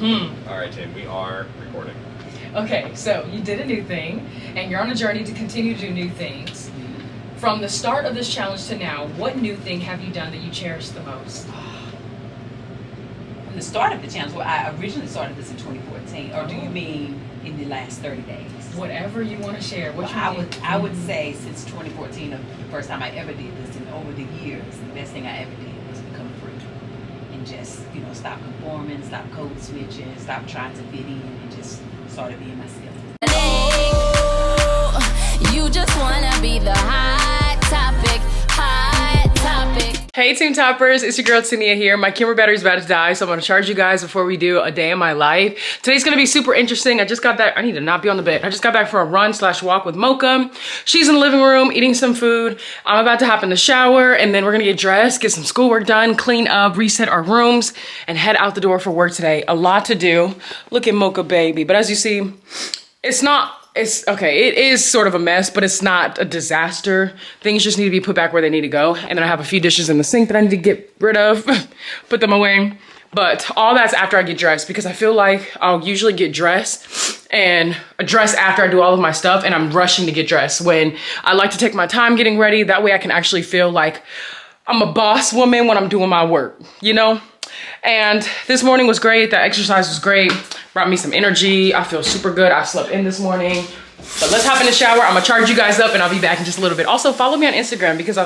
All right, Tim, we are recording. Okay, so you did a new thing, and you're on a journey to continue to do new things. From the start of this challenge to now, what new thing have you done that you cherish the most? From the start of the challenge, well, I originally started this in 2014, or do you mean in the last 30 days? Whatever you want to share. What I would say since 2014, the first time I ever did this, and over the years, the best thing I ever did was become free. And just, stop conforming, stop code switching, stop trying to fit in, and just started being myself. You just wanna be the hot topic, hot topic. Hey Team Toppers, it's your girl Tonia here. My camera battery's about to die, so I'm gonna charge you guys before we do a day in my life. Today's gonna be super interesting. I just got back, I need to not be on the bed. I just got back from a run/walk with Mocha. She's in the living room eating some food. I'm about to hop in the shower, and then we're gonna get dressed, get some schoolwork done, clean up, reset our rooms, and head out the door for work today. A lot to do. Look at Mocha baby. But as you see, it is sort of a mess, but it's not a disaster. Things just need to be put back where they need to go. And then I have a few dishes in the sink that I need to get rid of, put them away. But all that's after I get dressed, because I feel like I'll usually get dressed and dress after I do all of my stuff, and I'm rushing to get dressed when I like to take my time getting ready. That way I can actually feel like I'm a boss woman when I'm doing my work, And this morning was great. The exercise was great. Brought me some energy. I feel super good. I slept in this morning. But let's hop in the shower. I'm gonna charge you guys up and I'll be back in just a little bit. Also, follow me on Instagram because I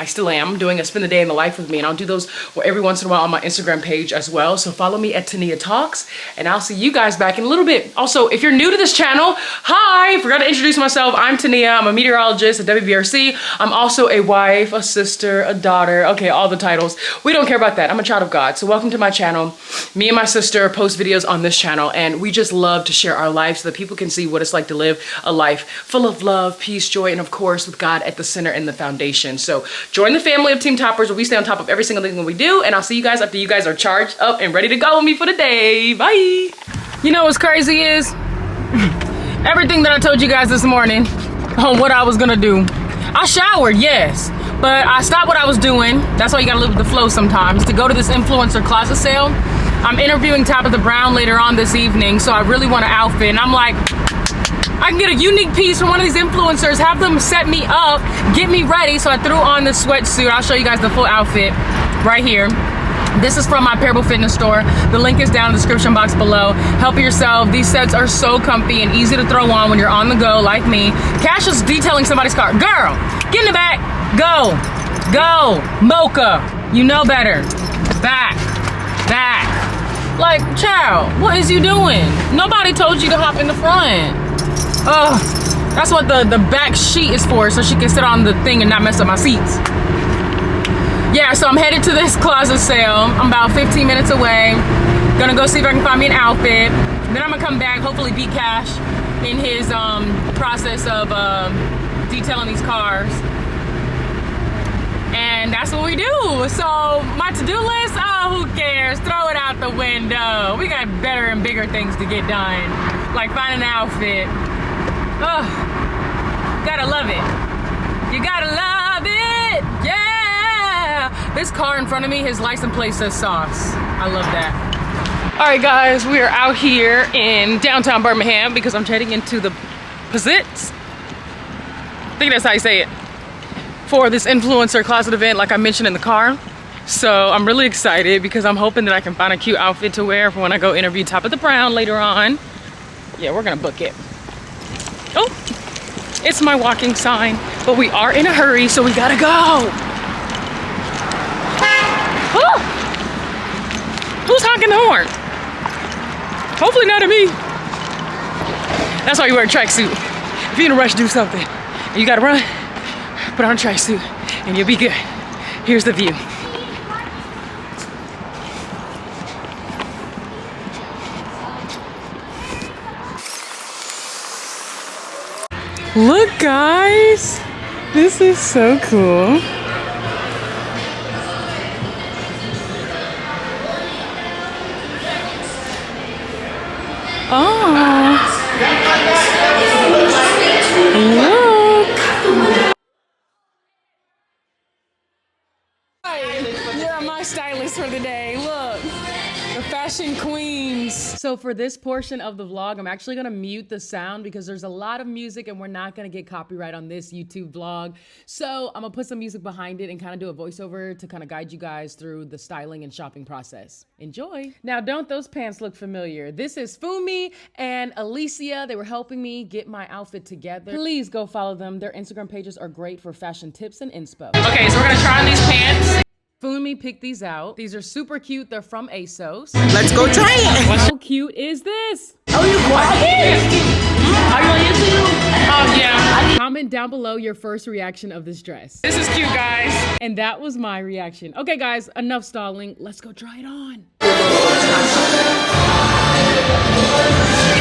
still am doing a spend the day in the life with me, and I'll do those every once in a while on my Instagram page as well. So follow me at Tonia Talks, and I'll see you guys back in a little bit. Also, if you're new to this channel, hi, forgot to introduce myself. I'm Tonia. I'm a meteorologist at WBRC. I'm also a wife, a sister, a daughter. Okay, all the titles. We don't care about that. I'm a child of God. So welcome to my channel. Me and my sister post videos on this channel, and we just love to share our lives so that people can see what it's like to live a life full of love, peace, joy, and of course with God at the center and the foundation. So join the family of Team Toppers where we stay on top of every single thing that we do, and I'll see you guys after you guys are charged up and ready to go with me for the day. Bye. You know what's crazy is everything that I told you guys this morning on what I was gonna do. I showered, yes, but I stopped what I was doing. That's why you gotta live with the flow sometimes, to go to this influencer closet sale. I'm interviewing Tabitha Brown later on this evening, so I really want an outfit, and I'm like, I can get a unique piece from one of these influencers, have them set me up, get me ready. So I threw on this sweatsuit. I'll show you guys the full outfit right here. This is from my Parable Fitness store. The link is down in the description box below. Help yourself. These sets are so comfy and easy to throw on when you're on the go like me. Cash is detailing somebody's car. Girl, get in the back. Go. Go. Mocha. You know better. Back. Back. Like, child, what is you doing? Nobody told you to hop in the front. Oh, that's what the back sheet is for, so she can sit on the thing and not mess up my seats. Yeah, so I'm headed to this closet sale. I'm about 15 minutes away. Gonna go see if I can find me an outfit. Then I'm gonna come back, hopefully beat Cash in his process of detailing these cars. And that's what we do. So my to-do list, oh, who cares? Throw it out the window. We got better and bigger things to get done, like finding an outfit. Oh, gotta love it. You gotta love it, yeah. This car in front of me, his license plate says sauce. I love that. All right, guys, we are out here in downtown Birmingham because I'm heading into the Pizzits. I think that's how you say it. For this influencer closet event, like I mentioned in the car. So I'm really excited because I'm hoping that I can find a cute outfit to wear for when I go interview Tabitha Brown later on. Yeah, we're gonna book it. Oh, it's my walking sign, but we are in a hurry, so we gotta go. Oh, who's honking the horn? Hopefully not at me. That's why you wear a tracksuit. If you're in a rush to do something and you gotta run, put on a tracksuit and you'll be good. Here's the view. Look, guys, this is so cool. Oh, look. You're my stylist for the day. Look, the fashion queen. queens. So for this portion of the vlog, I'm actually gonna mute the sound because there's a lot of music and we're not gonna get copyright on this YouTube vlog. So I'm gonna put some music behind it and kind of do a voiceover to kind of guide you guys through the styling and shopping process. Enjoy. Now, don't those pants look familiar? This is Fumi and Alicia. They were helping me get my outfit together. Please go follow them. Their Instagram pages are great for fashion tips and inspo. Okay, so we're gonna try on these pants. Fumi picked these out. These are super cute. They're from ASOS. Let's go try it. How cute is this? Oh, you quiet? Are you into? Oh, yeah. Comment down below your first reaction of this dress. This is cute, guys. And that was my reaction. Okay, guys, enough stalling. Let's go try it on.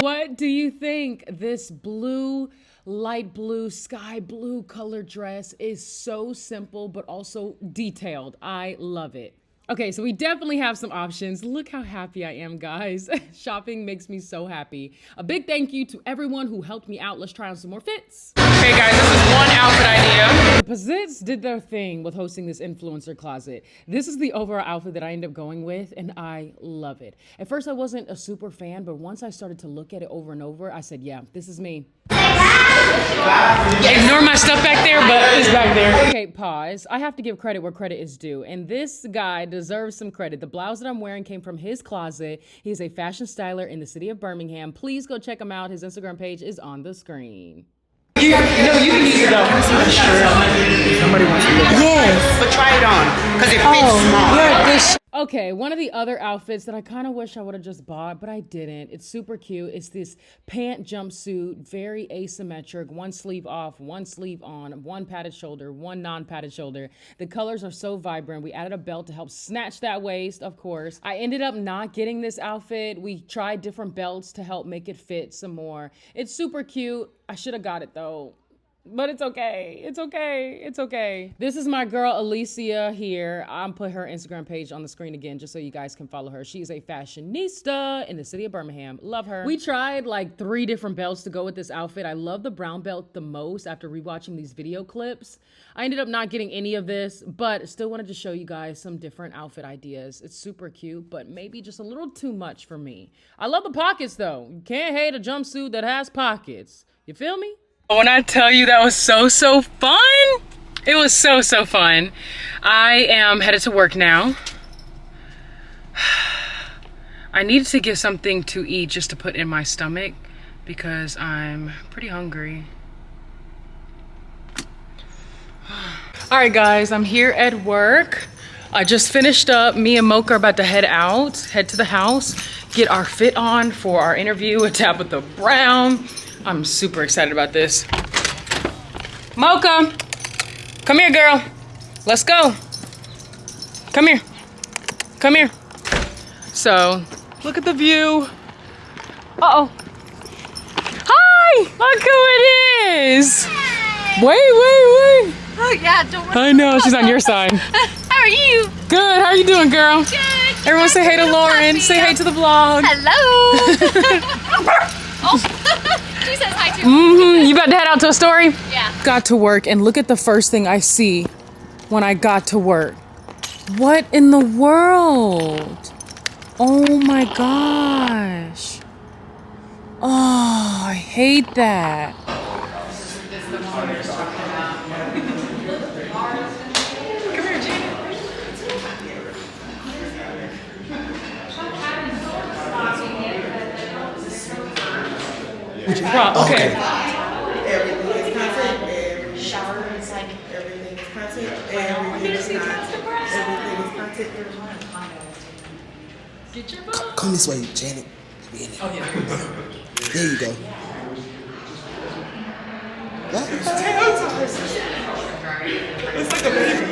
What do you think? This blue, light blue, sky blue color dress is so simple, but also detailed. I love it. Okay, so we definitely have some options. Look how happy I am, guys. Shopping makes me so happy. A big thank you to everyone who helped me out. Let's try on some more fits. Okay, guys, this is one outfit idea. The Pazits did their thing with hosting this influencer closet. This is the overall outfit that I ended up going with, and I love it. At first, I wasn't a super fan, but once I started to look at it over and over, I said, yeah, this is me. Ignore my stuff back there, but it's back there. Okay, pause. I have to give credit where credit is due, and this guy deserves some credit. The blouse that I'm wearing came from his closet. He's a fashion styler in the city of Birmingham. Please go check him out. His Instagram page is on the screen. You can use it though. Somebody wants to look. Yes. But try it on, because it fits. Okay, one of the other outfits that I kind of wish I would have just bought, but I didn't. It's super cute. It's this pant jumpsuit, very asymmetric, one sleeve off, one sleeve on, one padded shoulder, one non-padded shoulder. The colors are so vibrant. We added a belt to help snatch that waist, of course. I ended up not getting this outfit. We tried different belts to help make it fit some more. It's super cute. I should have got it though. But it's okay. It's okay. It's okay. This is my girl Alicia here. I'll put her Instagram page on the screen again just so you guys can follow her. She's a fashionista in the city of Birmingham. Love her. We tried like 3 different belts to go with this outfit. I love the brown belt the most after rewatching these video clips. I ended up not getting any of this, but still wanted to show you guys some different outfit ideas. It's super cute, but maybe just a little too much for me. I love the pockets though. You can't hate a jumpsuit that has pockets. You feel me? When I tell you that was so fun, it was so fun. I am headed to work now. I needed to get something to eat just to put in my stomach because I'm pretty hungry. All right, guys, I'm here at work. I just finished up. Me and Mocha are about to head to the house, get our fit on for our interview with Tabitha Brown. I'm super excited about this. Mocha, come here, girl. Let's go. Come here. Come here. So, look at the view. Uh-oh. Hi! Look who it is. Hey. Wait. Oh, yeah, don't worry. I know, she's on your side. How are you? Good, how are you doing, girl? Good. Everyone say hey to Lauren. Happy. Say hey to the vlog. Hello. Oh. She says hi too. You about to head out to a story? Yeah. Got to work and look at the first thing I see when I got to work. What in the world? Oh my gosh. Oh, I hate that. Okay. Everything is content. Shower is like everything is content. Everything is content. Get your book. Come this way, Janet. Oh, yeah. There you go. It's like a baby.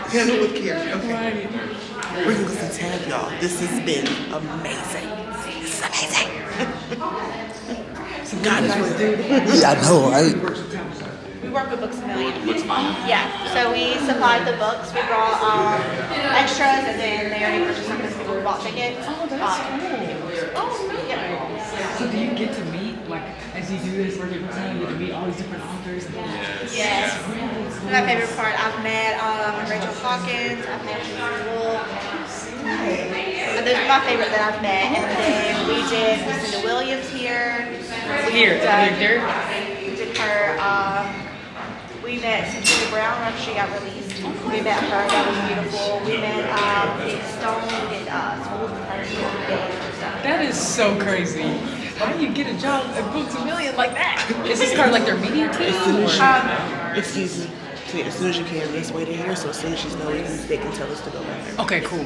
Handle with care. Okay. We're gonna go see Tab, y'all. This has been amazing. It's amazing. God is real. Yeah, I know, right? We work with Books A Million. Yeah, so we supplied the books. We brought extras, and then they already purchased some because people bought tickets. Oh, that's cool. Oh, yeah. So do you get to meet, like, as you do this work at Books A Million, you get to meet all these different authors? And Yes. My favorite part, I've met Rachel Hawkins, I've met Wolf. So those are my favorite that I've met. And then we did Lucinda Williams here. Here, there. We did her. We met Tabitha Brown after she got released. We met her. That was beautiful. We met Big Stone. We did schools with her. That is so crazy. How do you get a job at Books A Million like that? Is this kind of like their media team? Excuse me. As soon as you can, let's wait in here. So as soon as she's know, they can tell us to go back there. Okay, cool.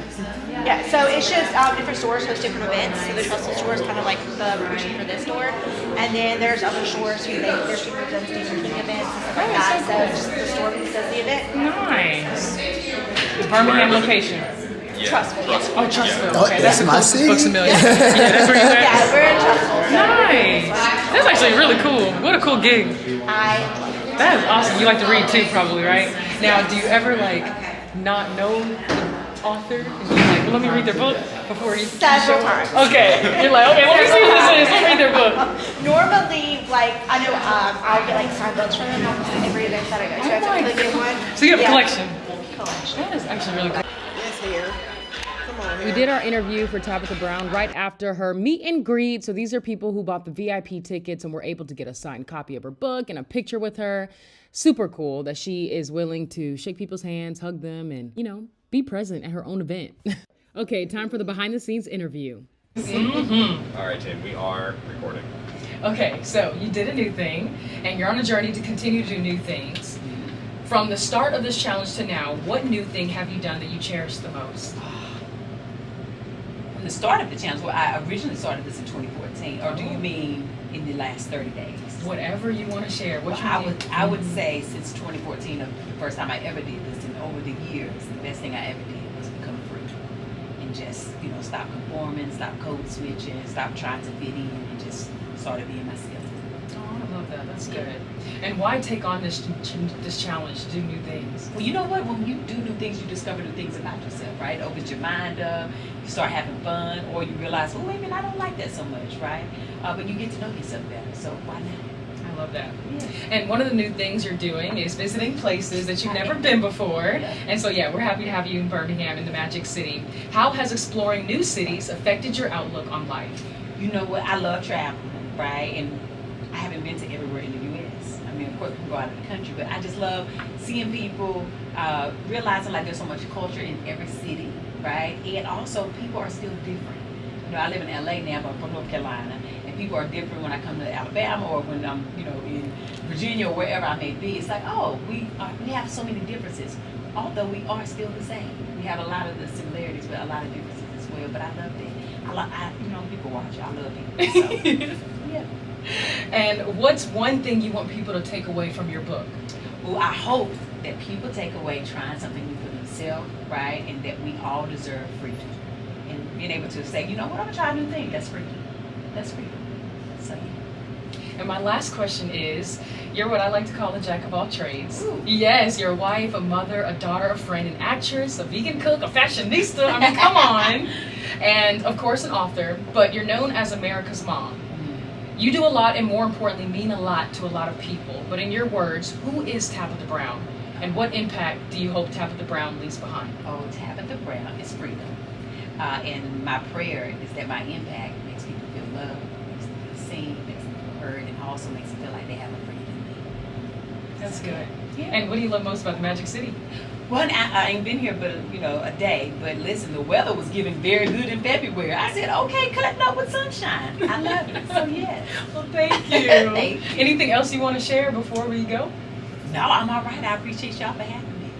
Yeah, so it's just different stores host different events. So the Trusted store is kind of like the promotion for this store, and then there's other stores who there's people who've done Stephen King events and stuff like that. So just the store who does the event. Nice. Birmingham location. Yeah. Trustful. Oh, Trustville. Oh, Okay, that's that's my Books city. A Million. Yeah, that's where you're at. Yeah, we're in Trustful. So Nice. That's actually really cool. What a cool gig. That is awesome. You like to read too, probably, right? Now, do you ever like not know the author? And you're like, well, let me read their book before you Several times. Okay. You're like, okay, let me see what this is. Let me read their book. Normally, like I know I'll get like signed books from them almost every event that I go to. I typically get one. So you have a collection. Collection. That is actually really cool. Yes, here. Come on, here. We did our interview for Tabitha Brown right after her meet and greet. So these are people who bought the VIP tickets and were able to get a signed copy of her book and a picture with her. Super cool that she is willing to shake people's hands, hug them, and, you know, be present at her own event. Okay, time for the behind the scenes interview. All right, Tim, we are recording. Okay, so you did a new thing, and you're on a journey to continue to do new things. From the start of this challenge to now, what new thing have you done that you cherish the most? From the start of the challenge, well, I originally started this in 2014, or do you mean in the last 30 days? Whatever you want to share. What Well, I would say since 2014, the first time I ever did this, and over the years, the best thing I ever did was become free. And just, stop conforming, stop code switching, stop trying to fit in, and just started being myself. Oh, I love that. That's good. And why take on this challenge to do new things? Well, you know what? When you do new things, you discover new things about yourself, right? It opens your mind up, you start having fun, or you realize, oh, wait a minute, I don't like that so much, right? But you get to know yourself better, so why not? I love that. Yeah. And one of the new things you're doing is visiting places that you've never been before. And so, yeah, we're happy to have you in Birmingham, in the Magic City. How has exploring new cities affected your outlook on life? You know what? I love traveling, right? And I haven't been to everywhere in the U.S. I mean, of course, we can go out of the country, but I just love seeing people, realizing like there's so much culture in every city, right? And also, people are still different. I live in L.A. now, but I'm from North Carolina, and people are different when I come to Alabama or when I'm, in Virginia or wherever I may be. It's like, oh, we have so many differences, although we are still the same. We have a lot of the similarities, but a lot of differences as well. But I love that. People watch. I love people. So, yeah. And what's one thing you want people to take away from your book? Well, I hope that people take away trying something new for themselves, right? And that we all deserve freedom. And being able to say, you know what, I'm gonna try a new thing. That's freedom. That's freedom. So yeah. And my last question is, you're what I like to call a jack of all trades. Ooh. Yes, you're a wife, a mother, a daughter, a friend, an actress, a vegan cook, a fashionista. I mean, come on. And of course, an author, but you're known as America's mom. You do a lot and more importantly mean a lot to a lot of people. But in your words, who is Tabitha Brown? And what impact do you hope Tabitha Brown leaves behind? Oh, Tabitha Brown is freedom. And my prayer is that my impact makes people feel loved, makes them feel seen, makes them feel heard, and also makes them feel like they have a freedom in me. That's good. Yeah. And what do you love most about the Magic City? Well, I ain't been here but a day. But listen, the weather was giving very good in February. I said, okay, cutting up with sunshine. I love it. So yes. Well, thank you. Thank you. Anything else you want to share before we go? No, I'm all right. I appreciate y'all for having me.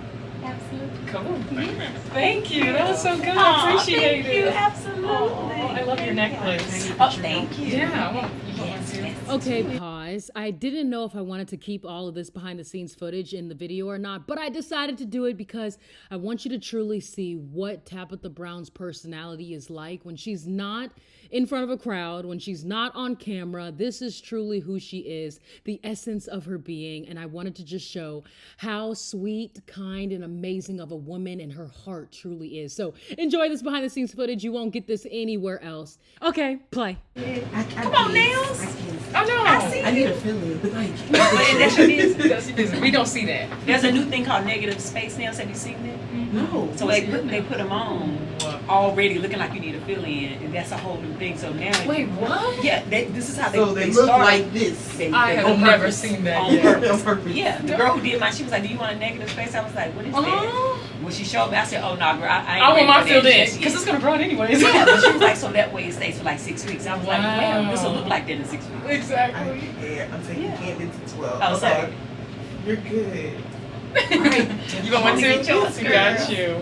Absolutely. Cool. Yes. Thank you. That was so good. Aw, I appreciate thank you. it. Absolutely. Aw, I love your necklace. Oh, thank you. Yeah, I want you Yes, to. yes. Okay, pause. I didn't know if I wanted to keep all of this behind the scenes footage in the video or not, but I decided to do it because I want you to truly see what Tabitha Brown's personality is like when she's not in front of a crowd, when she's not on camera. This is truly who she is, the essence of her being, and I wanted to just show how sweet, kind, and amazing of a woman and her heart truly is. So enjoy this behind the scenes footage. You won't get this anywhere else. Okay, play. Come on, Nails. I know. I see I need a feeling. But that's your business. We don't see that. There's a new thing called negative space nails. Have you seen that? No. So they put them on, already looking like you need a fill-in, and that's a whole new thing. So now, Wait, what? yeah, this is how So they look start. like this. I have never seen that On yet. purpose. On purpose. Yeah, the girl who did mine, she was like, "Do you want a negative space?" I was like, "What is that?" When she showed me, I said, "Oh no, girl, I ain't I want ready my for filled that in just because yet." it's gonna grow anyways. Yeah, but she was like, "So that way it stays for like 6 weeks." I was like, "Wow, Wow. this will look like that in 6 weeks." Exactly. I'm taking candy to 12. Oh, sorry. You're good. You want one too? Get yours, We got you.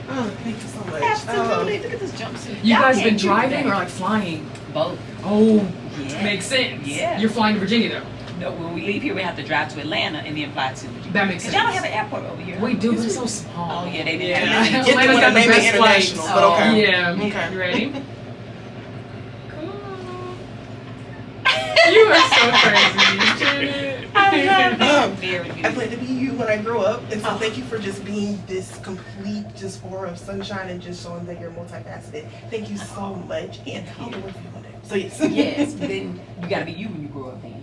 Oh, thank you so much. Absolutely. Look at this jumpsuit. You Y'all guys can't been do driving that. or like flying? Both? Oh, Yeah. makes sense. Yeah. You're flying to Virginia though. No, when we leave here, we have to drive to Atlanta and then fly to Virginia. That makes Because y'all don't sense. have an airport over here. We do, but it's so small. Oh, yeah, they did. Yeah. Get Atlanta's the got one the name best flights. international, but okay. Yeah. Okay. You ready? You are so crazy. I very good. I plan to be you when I grow up, and so thank you for just being this complete, just aura of sunshine and just showing that you're multifaceted. Thank you so much, and I'll do it for you one day. So yes. Yes, but then you gotta be you when you grow up then.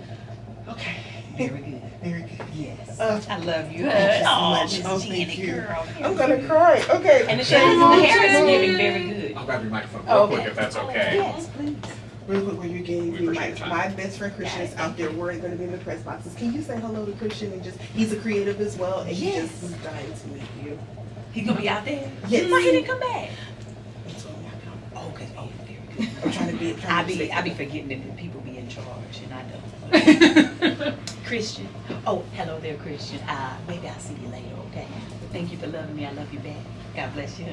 Okay. Very good. Very good. Yes. I I love you. Thank you so Oh, much. Miss Oh, Janet, thank you. girl. I'm gonna cry. Okay. And the hair is getting very good. I'll grab your microphone real quick if that's okay. Yes, please. Real quick, when you gave We me appreciate your time. my best friend Christian is out there. We're going to be in the press boxes. Can you say hello to Christian and just he's a creative as well, and he Yes. just was dying to meet you. He gonna be out there? Yes. Why he didn't come back? He told me I'd come. Oh, okay. Oh, very good. I'm trying to be. I be forgetting that people be in charge, and I don't. Christian. Oh, hello there, Christian. Maybe I'll see you later, okay? But thank you for loving me. I love you back. God bless you.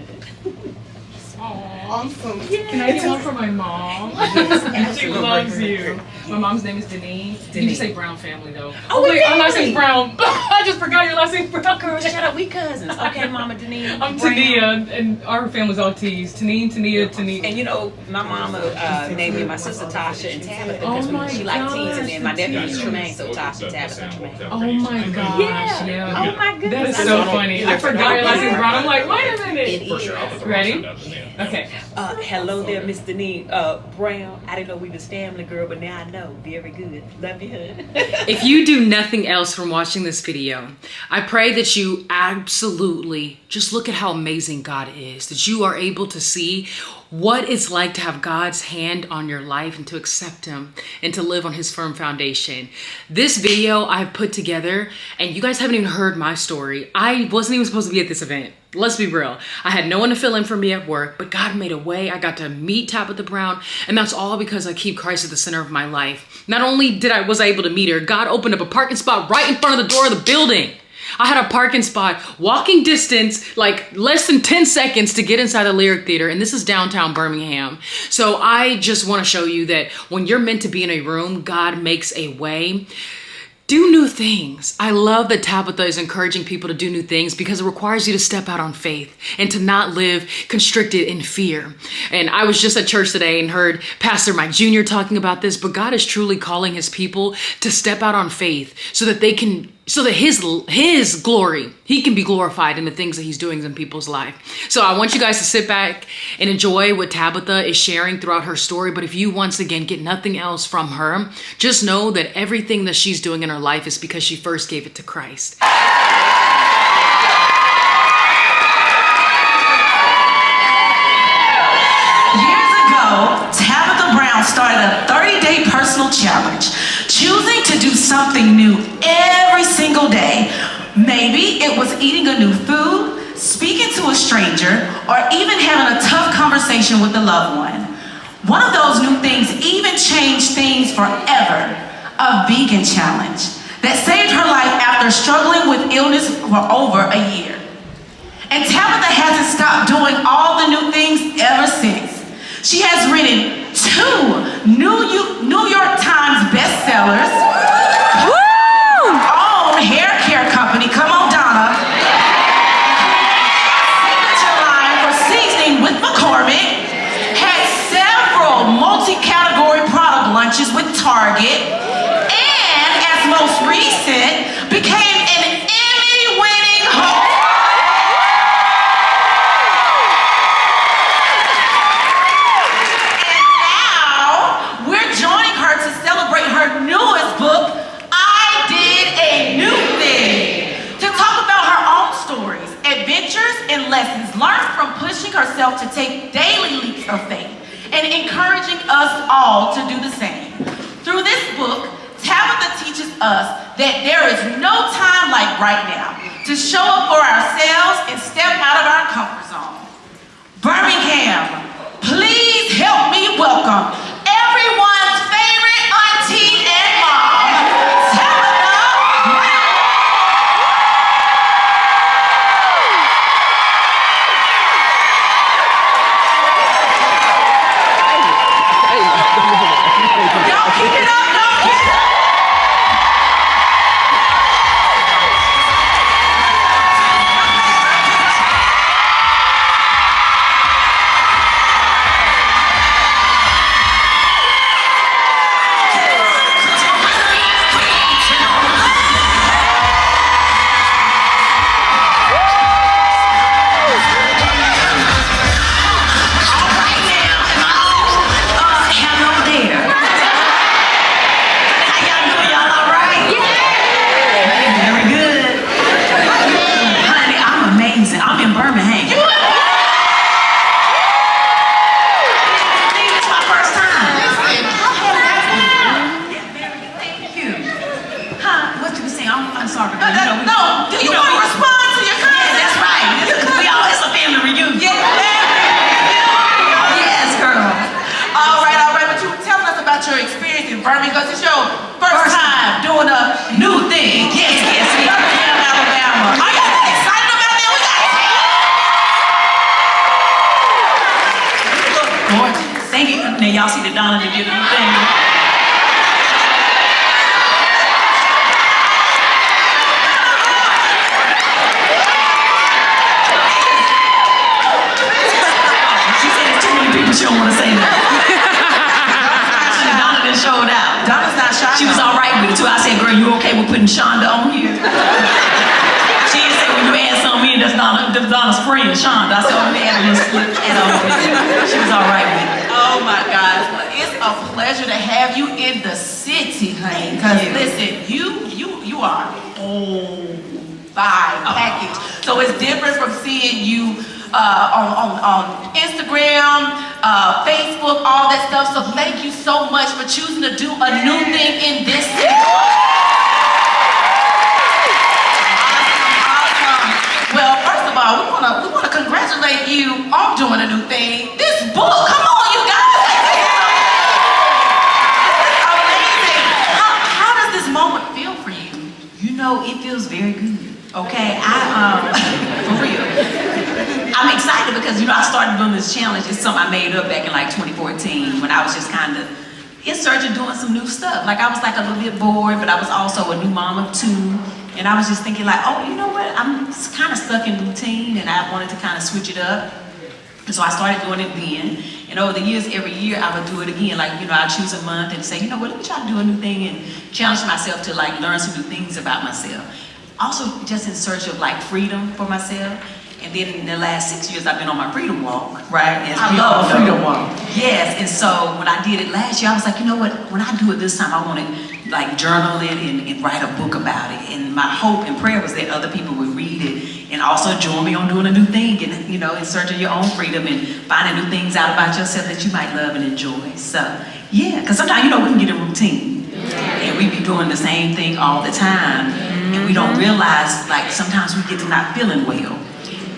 Awesome. Can I get one for my mom? Yes, She loves you. My mom's name is Denise. You Denise. say Brown family though. Oh, wait, our last really? name's Brown. I just forgot your last name's Brown. Girl, shut up. We cousins. Okay, Mama Denise. I'm Brown. Tania, and our family's all T's. Tania, Tania. And you know, my mama named me my sister Tasha and Tabitha Oh because my she liked teens, and then my nephew was Yeah, Tremaine, so we'll- Tasha, the Tabitha, sound will Tremaine. tell Oh pretty my soon. gosh, yeah. Oh my goodness. That is I so know. funny. I forgot your last name's Brown. I'm like, wait a minute. It For sure, I'll put the Ready? send up and then- Okay. Hello there, Miss Denise Brown. I didn't know we was family, girl, but now I know. Very good. Love you, hun. If you do nothing else from watching this video, I pray that you absolutely just look at how amazing God is, that you are able to see what it's like to have God's hand on your life and to accept Him and to live on His firm foundation. This video I've put together, and you guys haven't even heard my story. I wasn't even supposed to be at this event. Let's be real. I had no one to fill in for me at work, but God made a way. I got to meet Tabitha Brown, and that's all because I keep Christ at the center of my life. Not only was I able to meet her, God opened up a parking spot right in front of the door of the building. I had a parking spot, walking distance, like less than 10 seconds to get inside the Lyric Theater, and this is downtown Birmingham. So I just want to show you that when you're meant to be in a room, God makes a way. Do new things. I love that Tabitha is encouraging people to do new things because it requires you to step out on faith and to not live constricted in fear. And I was just at church today and heard Pastor Mike Jr. talking about this, but God is truly calling His people to step out on faith so that His glory, He can be glorified in the things that He's doing in people's life. So I want you guys to sit back and enjoy what Tabitha is sharing throughout her story. But if you once again get nothing else from her, just know that everything that she's doing in her life is because she first gave it to Christ. Years ago, Tabitha Brown started a 30-day personal challenge, choosing to do something new every single day. Maybe it was eating a new food, speaking to a stranger, or even having a tough conversation with a loved one. One of those new things even changed things forever, a vegan challenge that saved her life after struggling with illness for over a year. And Tabitha hasn't stopped doing all the new things ever since. She has written 2 New York Times bestsellers, her own hair care company, come on Donna, signature line for seasoning with McCormick, had several multi-category product lunches with Target, and as most recent, became an Emmy-winning host. Lessons learned from pushing herself to take encouraging us all to do the same. Through this book, Tabitha teaches us that there is no time like right now to show up for ourselves and step out of our comfort zone. Birmingham, please help me welcome everyone's favorite auntie and mom, Tabitha Brown. Y'all keep it up, y'all keep it up. I'm in Birmingham. It's my first time. Thank you. Huh? What you were saying? I'm sorry. No, do you want to respond to your cousin? Yeah, that's right. It's a family reunion. Yes, girl. All right. But you were telling us about your experience in Birmingham because it's your first time doing a new thing. Yes. Birmingham, Alabama. Are you excited about that? We got gorgeous. Thank you. Now y'all see the Donna to do the thing. She said there's too many people she don't want to say that. Donna done showed out. Donna's not shy. She was all right with it too. I said, girl, you okay with putting Shonda on here? She didn't say when you add something in, that's Donna's friend, Shonda. I said, oh, man, a little slip. She was all right with it. Oh my gosh, well, it's a pleasure to have you in the city, honey. Because listen, you are whole vibe package. So it's different from seeing you on Instagram, Facebook, all that stuff. So thank you so much for choosing to do a new thing in this city. Well, first of all, we wanna congratulate you on doing a new thing. This book, come on, you guys! This is amazing. How does this moment feel for you? You know, it feels very good. Okay, for real. I'm excited because I started doing this challenge. It's something I made up back in like 2014 when I was just kind of in search of doing some new stuff. Like I was like a little bit bored, but I was also a new mom of 2. And I was just thinking like, oh, you know what? I'm kind of stuck in routine and I wanted to kind of switch it up. And so I started doing it then. And over the years, every year I would do it again. Like, I'd choose a month and say, you know what, let me try to do a new thing and challenge myself to like learn some new things about myself. Also just in search of like freedom for myself. And then in the last 6 years, I've been on my freedom walk, right? I love a freedom walk. Yes, and so when I did it last year, I was like, you know what? When I do it this time, I want to like journal it and write a book about it. And my hope and prayer was that other people would read it and also join me on doing a new thing and, in search of your own freedom and finding new things out about yourself that you might love and enjoy. So, yeah, because sometimes, we can get a routine and we be doing the same thing all the time. And we don't realize, like, sometimes we get to not feeling well.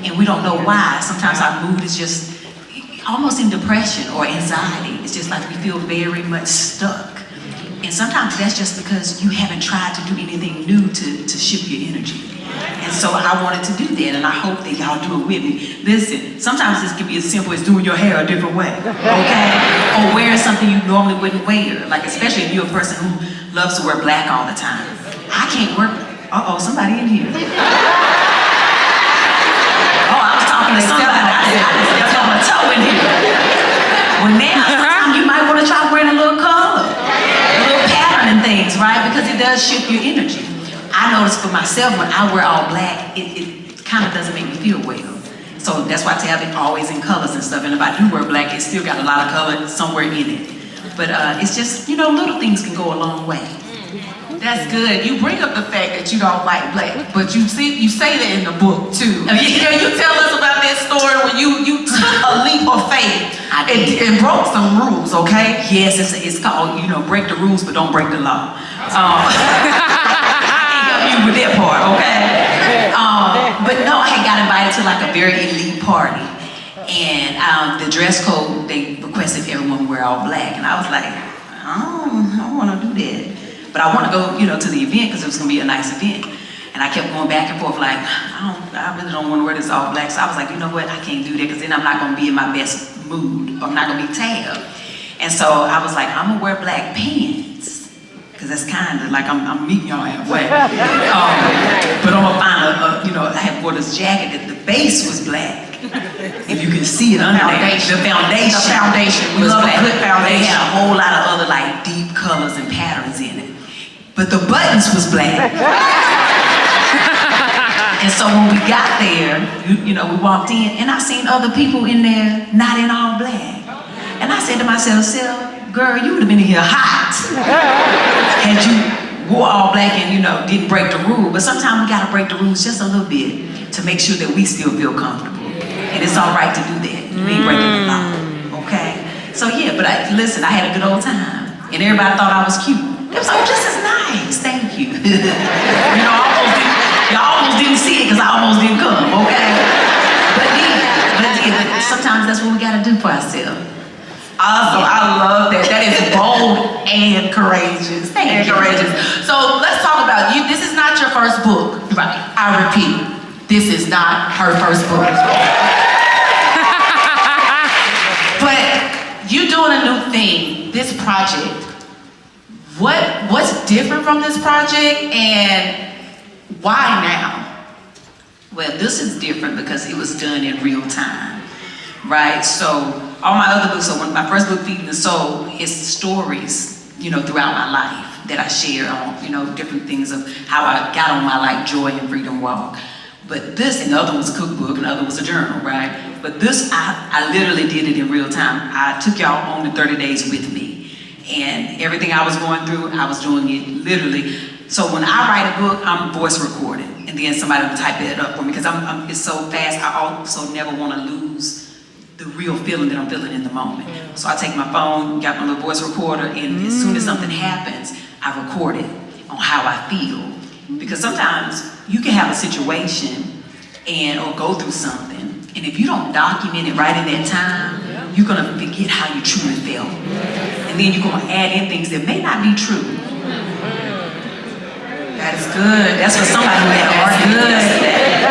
And we don't know why. Sometimes our mood is just almost in depression or anxiety. It's just like we feel very much stuck. And sometimes that's just because you haven't tried to do anything new to shift your energy. And so I wanted to do that, and I hope that y'all do it with me. Listen, sometimes this can be as simple as doing your hair a different way, okay? Or wearing something you normally wouldn't wear. Like, especially if you're a person who loves to wear black all the time. I can't wear, somebody in here. To somebody. I just got my toe in here. Well, now, sometimes you might want to try wearing a little color, a little pattern and things, right? Because it does shift your energy. I notice for myself, when I wear all black, it kind of doesn't make me feel well. So that's why I have it always in colors and stuff. And if I do wear black, it's still got a lot of color somewhere in it. But it's just, little things can go a long way. That's good. You bring up the fact that you don't like black, but you say that in the book too. You tell us about that story when you took a leap of faith and broke some rules, okay? Yes, it's called, break the rules, but don't break the law. I can't help you with that part, okay? But no, I had got invited to like a very elite party. And the dress code, they requested everyone wear all black. And I was like, I don't want to do that. But I want to go, to the event because it was going to be a nice event. And I kept going back and forth like, I really don't want to wear this all black. So I was like, you know what, I can't do that because then I'm not going to be in my best mood. I'm not going to be tab. And so I was like, I'm going to wear black pants. Because that's kind of like I'm meeting y'all halfway. But I'm going to find I had wore this jacket that the base was black. If you can see it under there, the foundation was black. Good foundation. They had a whole lot of other like deep colors and patterns in it, but the buttons was black. And so when we got there, we walked in, and I seen other people in there not in all black, and I said to myself, girl, you would have been in here hot had you wore all black and didn't break the rule. But sometimes we gotta break the rules just a little bit to make sure that we still feel comfortable. And it's all right to do that. You ain't breaking the law, okay? So yeah, but I had a good old time. And everybody thought I was cute. They was like, this is nice, thank you. Y'all almost didn't see it because I almost didn't come, okay? But sometimes that's what we gotta do for ourselves. Also, I love that. That is bold and courageous. Thank you. Courageous. So let's talk about you. This is not your first book. Right. I repeat, this is not her first book. But you're doing a new thing, this project. What's different from this project and why now? Well, this is different because it was done in real time, right? So all my other books, so when my first book, Feeding the Soul, it's stories, throughout my life that I share on, different things of how I got on my joy and freedom walk. But this, and the other was a cookbook, and the other was a journal, right? But this, I literally did it in real time. I took y'all on the 30 days with me. And everything I was going through, I was doing it literally. So when I write a book, I'm voice recording. And then somebody will type it up for me because it's so fast. I also never want to lose the real feeling that I'm feeling in the moment. So I take my phone, got my little voice recorder, and as soon as something happens, I record it on how I feel. Because sometimes you can have a situation or go through something, and if you don't document it right in that time, you're gonna forget how you truly felt. And then you're gonna add in things that may not be true. That is good. That's for somebody who had argued yesterday.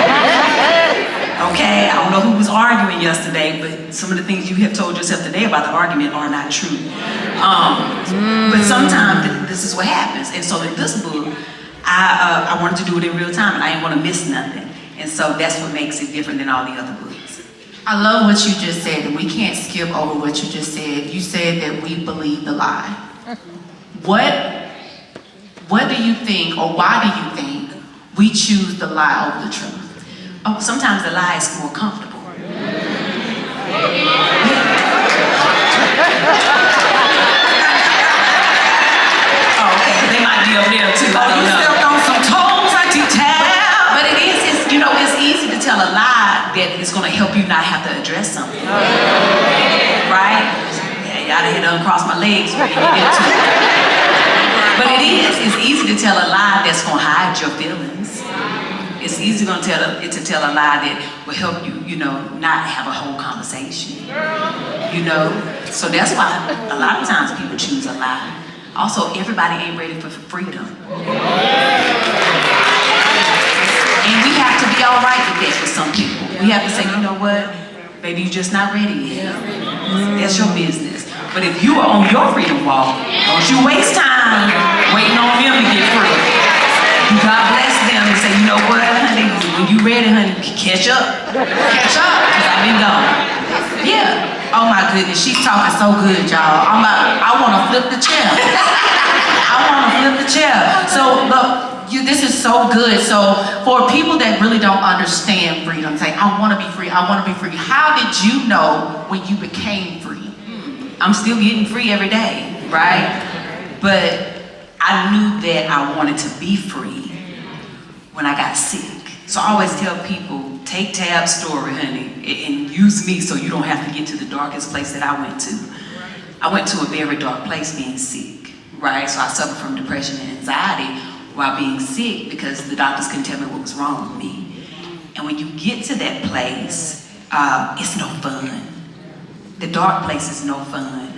Okay, I don't know who was arguing yesterday, but some of the things you have told yourself today about the argument are not true. But sometimes this is what happens. And so in this book, I wanted to do it in real time, and I didn't want to miss nothing. And so that's what makes it different than all the other books. I love what you just said, and we can't skip over what you just said. You said that we believe the lie. What do you think, or why do you think we choose the lie over the truth? Oh, sometimes the lie is more comfortable. Okay, they might be up there too. I don't know. Stepped on some toes, I can tell. But it's easy to tell a lie that is going to help you not have to address something. Right? Yeah, y'all had to uncross my legs when you get to it. But it's easy to tell a lie that's going to hide your feelings. It's easy to tell a lie that will help you, not have a whole conversation. So that's why a lot of times people choose a lie. Also, everybody ain't ready for freedom. And we have to be all right with that for some people. We have to say, you know what, baby, you're just not ready yet. That's your business. But if you are on your freedom walk, don't you waste time waiting on them to get free. God bless them and say, you know what, honey, when you ready, honey, catch up. Catch up, because I've been gone. Yeah. Oh my goodness, she's talking so good, y'all. I want to flip the chair. So look, this is so good. So for people that really don't understand freedom, say, I want to be free, I want to be free. How did you know when you became free? I'm still getting free every day, right? But I knew that I wanted to be free when I got sick. So I always tell people, take Tab's story, honey, and use me so you don't have to get to the darkest place that I went to. I went to a very dark place being sick, right? So I suffered from depression and anxiety while being sick because the doctors couldn't tell me what was wrong with me. And when you get to that place, it's no fun. The dark place is no fun.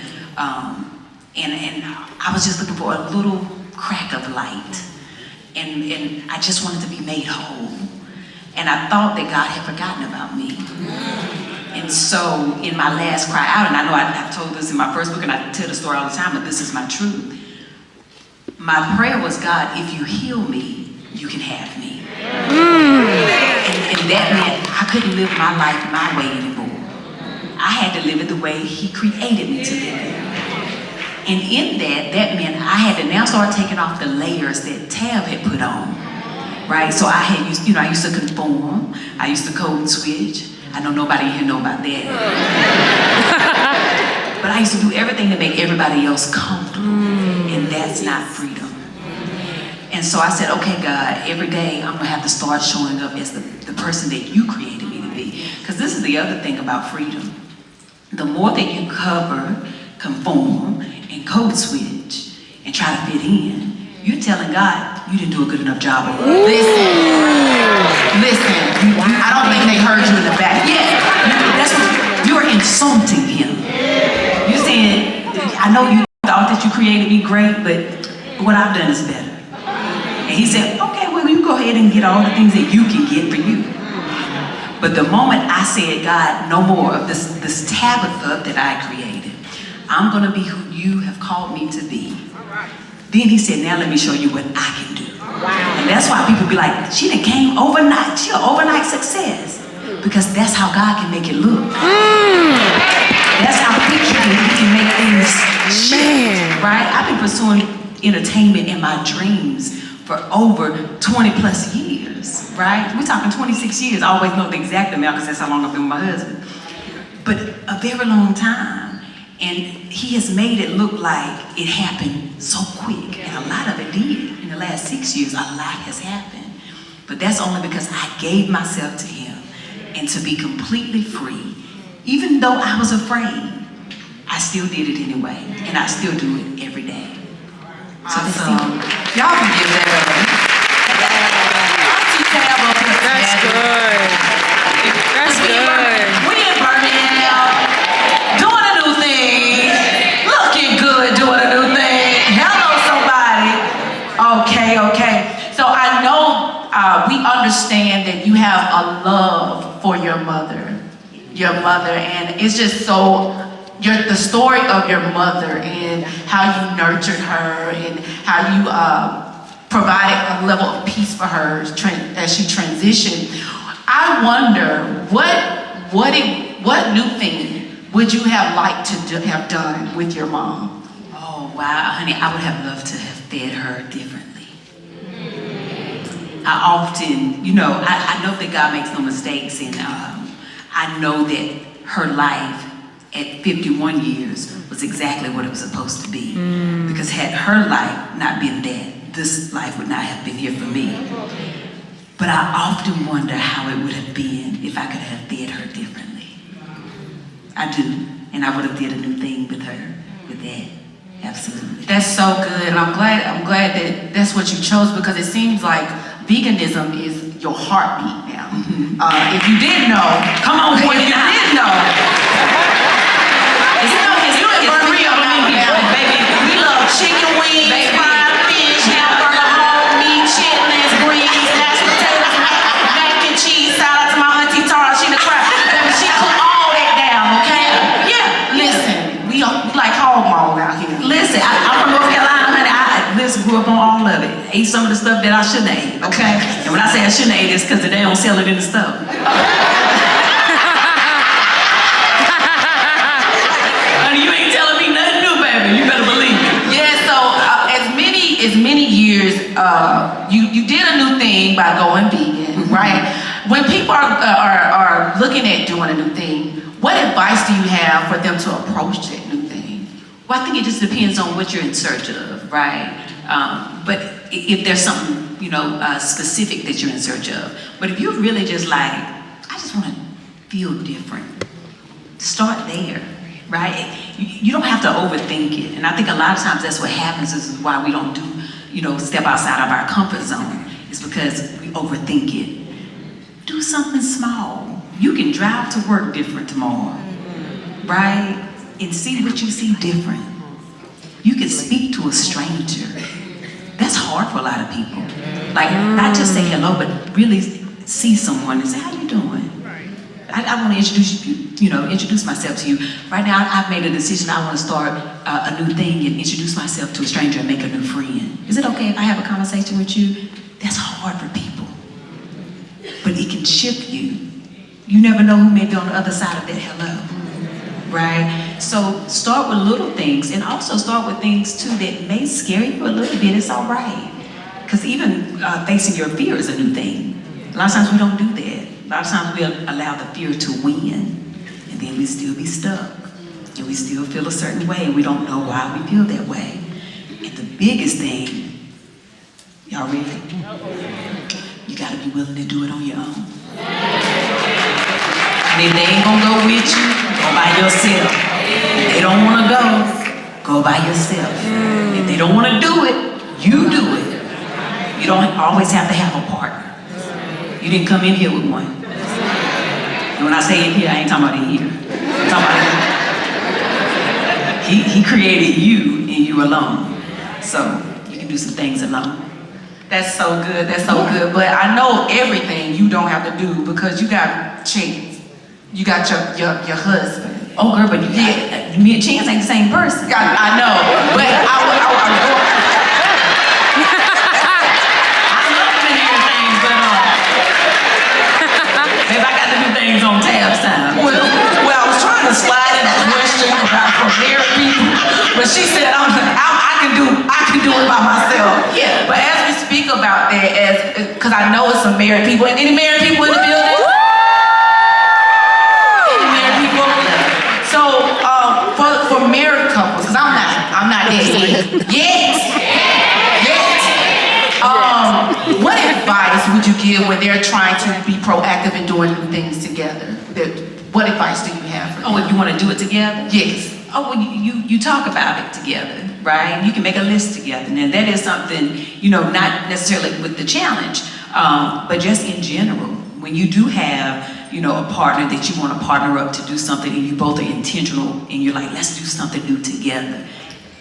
And I was just looking for a little crack of light. And I just wanted to be made whole. And I thought that God had forgotten about me. And so in my last cry out, and I know I've told this in my first book and I tell the story all the time, but this is my truth. My prayer was, God, if you heal me, you can have me. And that meant I couldn't live my life my way anymore. I had to live it the way He created me to live it. And in that meant I had to now start taking off the layers that Tab had put on, right? So I used to conform. I used to code switch. I know nobody here know about that. But I used to do everything to make everybody else comfortable, and that's not freedom. And so I said, okay, God, every day I'm gonna have to start showing up as the person that you created me to be. Because this is the other thing about freedom. The more that you cover, conform, and code switch, and try to fit in, you're telling God, you didn't do a good enough job of it. Listen, I don't think they heard you in the back. Yeah, you're insulting Him. You're saying, I know you thought that you created me great, but what I've done is better. And He said, okay, well, you go ahead and get all the things that you can get for you. But the moment I said, God, no more of this Tabitha that I created, I'm gonna be who you have called me to be. Then He said, now let me show you what I can do. Wow. And that's why people be like, she done came overnight. She an overnight success. Because that's how God can make it look. That's how quick He can make things shift, right? I've been pursuing entertainment in my dreams for over 20 plus years, right? We're talking 26 years. I always know the exact amount because that's how long I've been with my husband. But a very long time. And He has made it look like it happened so quick. And a lot of it did. In the last 6 years, a lot has happened. But that's only because I gave myself to Him and to be completely free. Even though I was afraid, I still did it anyway. And I still do it every day. Awesome. Y'all can give that up. That's good. That's good. We in Birmingham, doing a new thing, looking good, doing a new thing. Hello, somebody. Okay. So I know we understand that you have a love for your mother, and it's just so. The story of your mother and how you nurtured her and how you provided a level of peace for her as she transitioned. I wonder what new thing would you have liked to have done with your mom? Oh wow, honey, I would have loved to have fed her differently. I often, I know that God makes no mistakes, and I know that her life at 51 years was exactly what it was supposed to be. Because had her life not been that, this life would not have been here for me. But I often wonder how it would have been if I could have fed her differently. I do, and I would have did a new thing with her, with that. Absolutely. That's so good, and I'm glad that that's what you chose, because it seems like veganism is your heartbeat now. If you didn't know, come on, boy, if you didn't know. It's real now, baby. We love chicken wings, fried fish, hamburger, whole meat, chitlins, greens, mashed potatoes, mac and cheese. Shout out to my auntie Tara, she the crap. Baby, she cook all that down, okay? Yeah, listen, we like hog maul out here. Listen, I'm from North Carolina, honey. I grew up on all of it. Ate some of the stuff that I shouldn't have ate, okay? And when I say I shouldn't have ate, it's because they don't sell it in the store. As many years, you did a new thing by going vegan, right? When people are looking at doing a new thing, what advice do you have for them to approach that new thing? Well, I think it just depends on what you're in search of, right? But if there's something, specific that you're in search of. But if you're really just like, I just want to feel different, start there, right? You don't have to overthink it. And I think a lot of times that's what happens, is why we don't do, step outside of our comfort zone. It's because we overthink it. Do something small. You can drive to work different tomorrow, right? And see what you see different. You can speak to a stranger. That's hard for a lot of people. Like, not just say hello, but really see someone and say, how you doing? I want to introduce myself to you. Right now, I've made a decision. I want to start a new thing and introduce myself to a stranger and make a new friend. Is it okay if I have a conversation with you? That's hard for people. But it can shift you. You never know who may be on the other side of that hello. Right? So start with little things, and also start with things too that may scare you a little bit. It's all right. Because even facing your fear is a new thing. A lot of times we don't do that. A lot of times we allow the fear to win, and then we still be stuck. And we still feel a certain way, and we don't know why we feel that way. And the biggest thing, y'all ready? You gotta be willing to do it on your own. And if they ain't gonna go with you, go by yourself. If they don't wanna go by yourself. If they don't wanna do it, you do it. You don't always have to have a partner. You didn't come in here with one. And when I say in here, I ain't talking about in here. I'm talking about he created you and you alone. So you can do some things alone. That's so good. That's so good. But I know everything you don't have to do because you got Chance. You got your husband. Oh, girl, but me and Chance ain't the same person. I know, but I love them and everything, but maybe I got to do things on tabs time. Well, I was trying to slide in a question about for married people, but she said I can do it by myself. Yeah. But as we speak about that, because I know it's some married people, and any married people in the building. For married couples, because I'm not yet. What advice would you give when they're trying to be proactive in doing new things together? What advice do you have for them? Oh, if you want to do it together? Yes. Oh, well, you talk about it together, right? You can make a list together. Now, that is something, not necessarily with the challenge, but just in general. When you do have, a partner that you want to partner up to do something, and you both are intentional, and you're like, let's do something new together.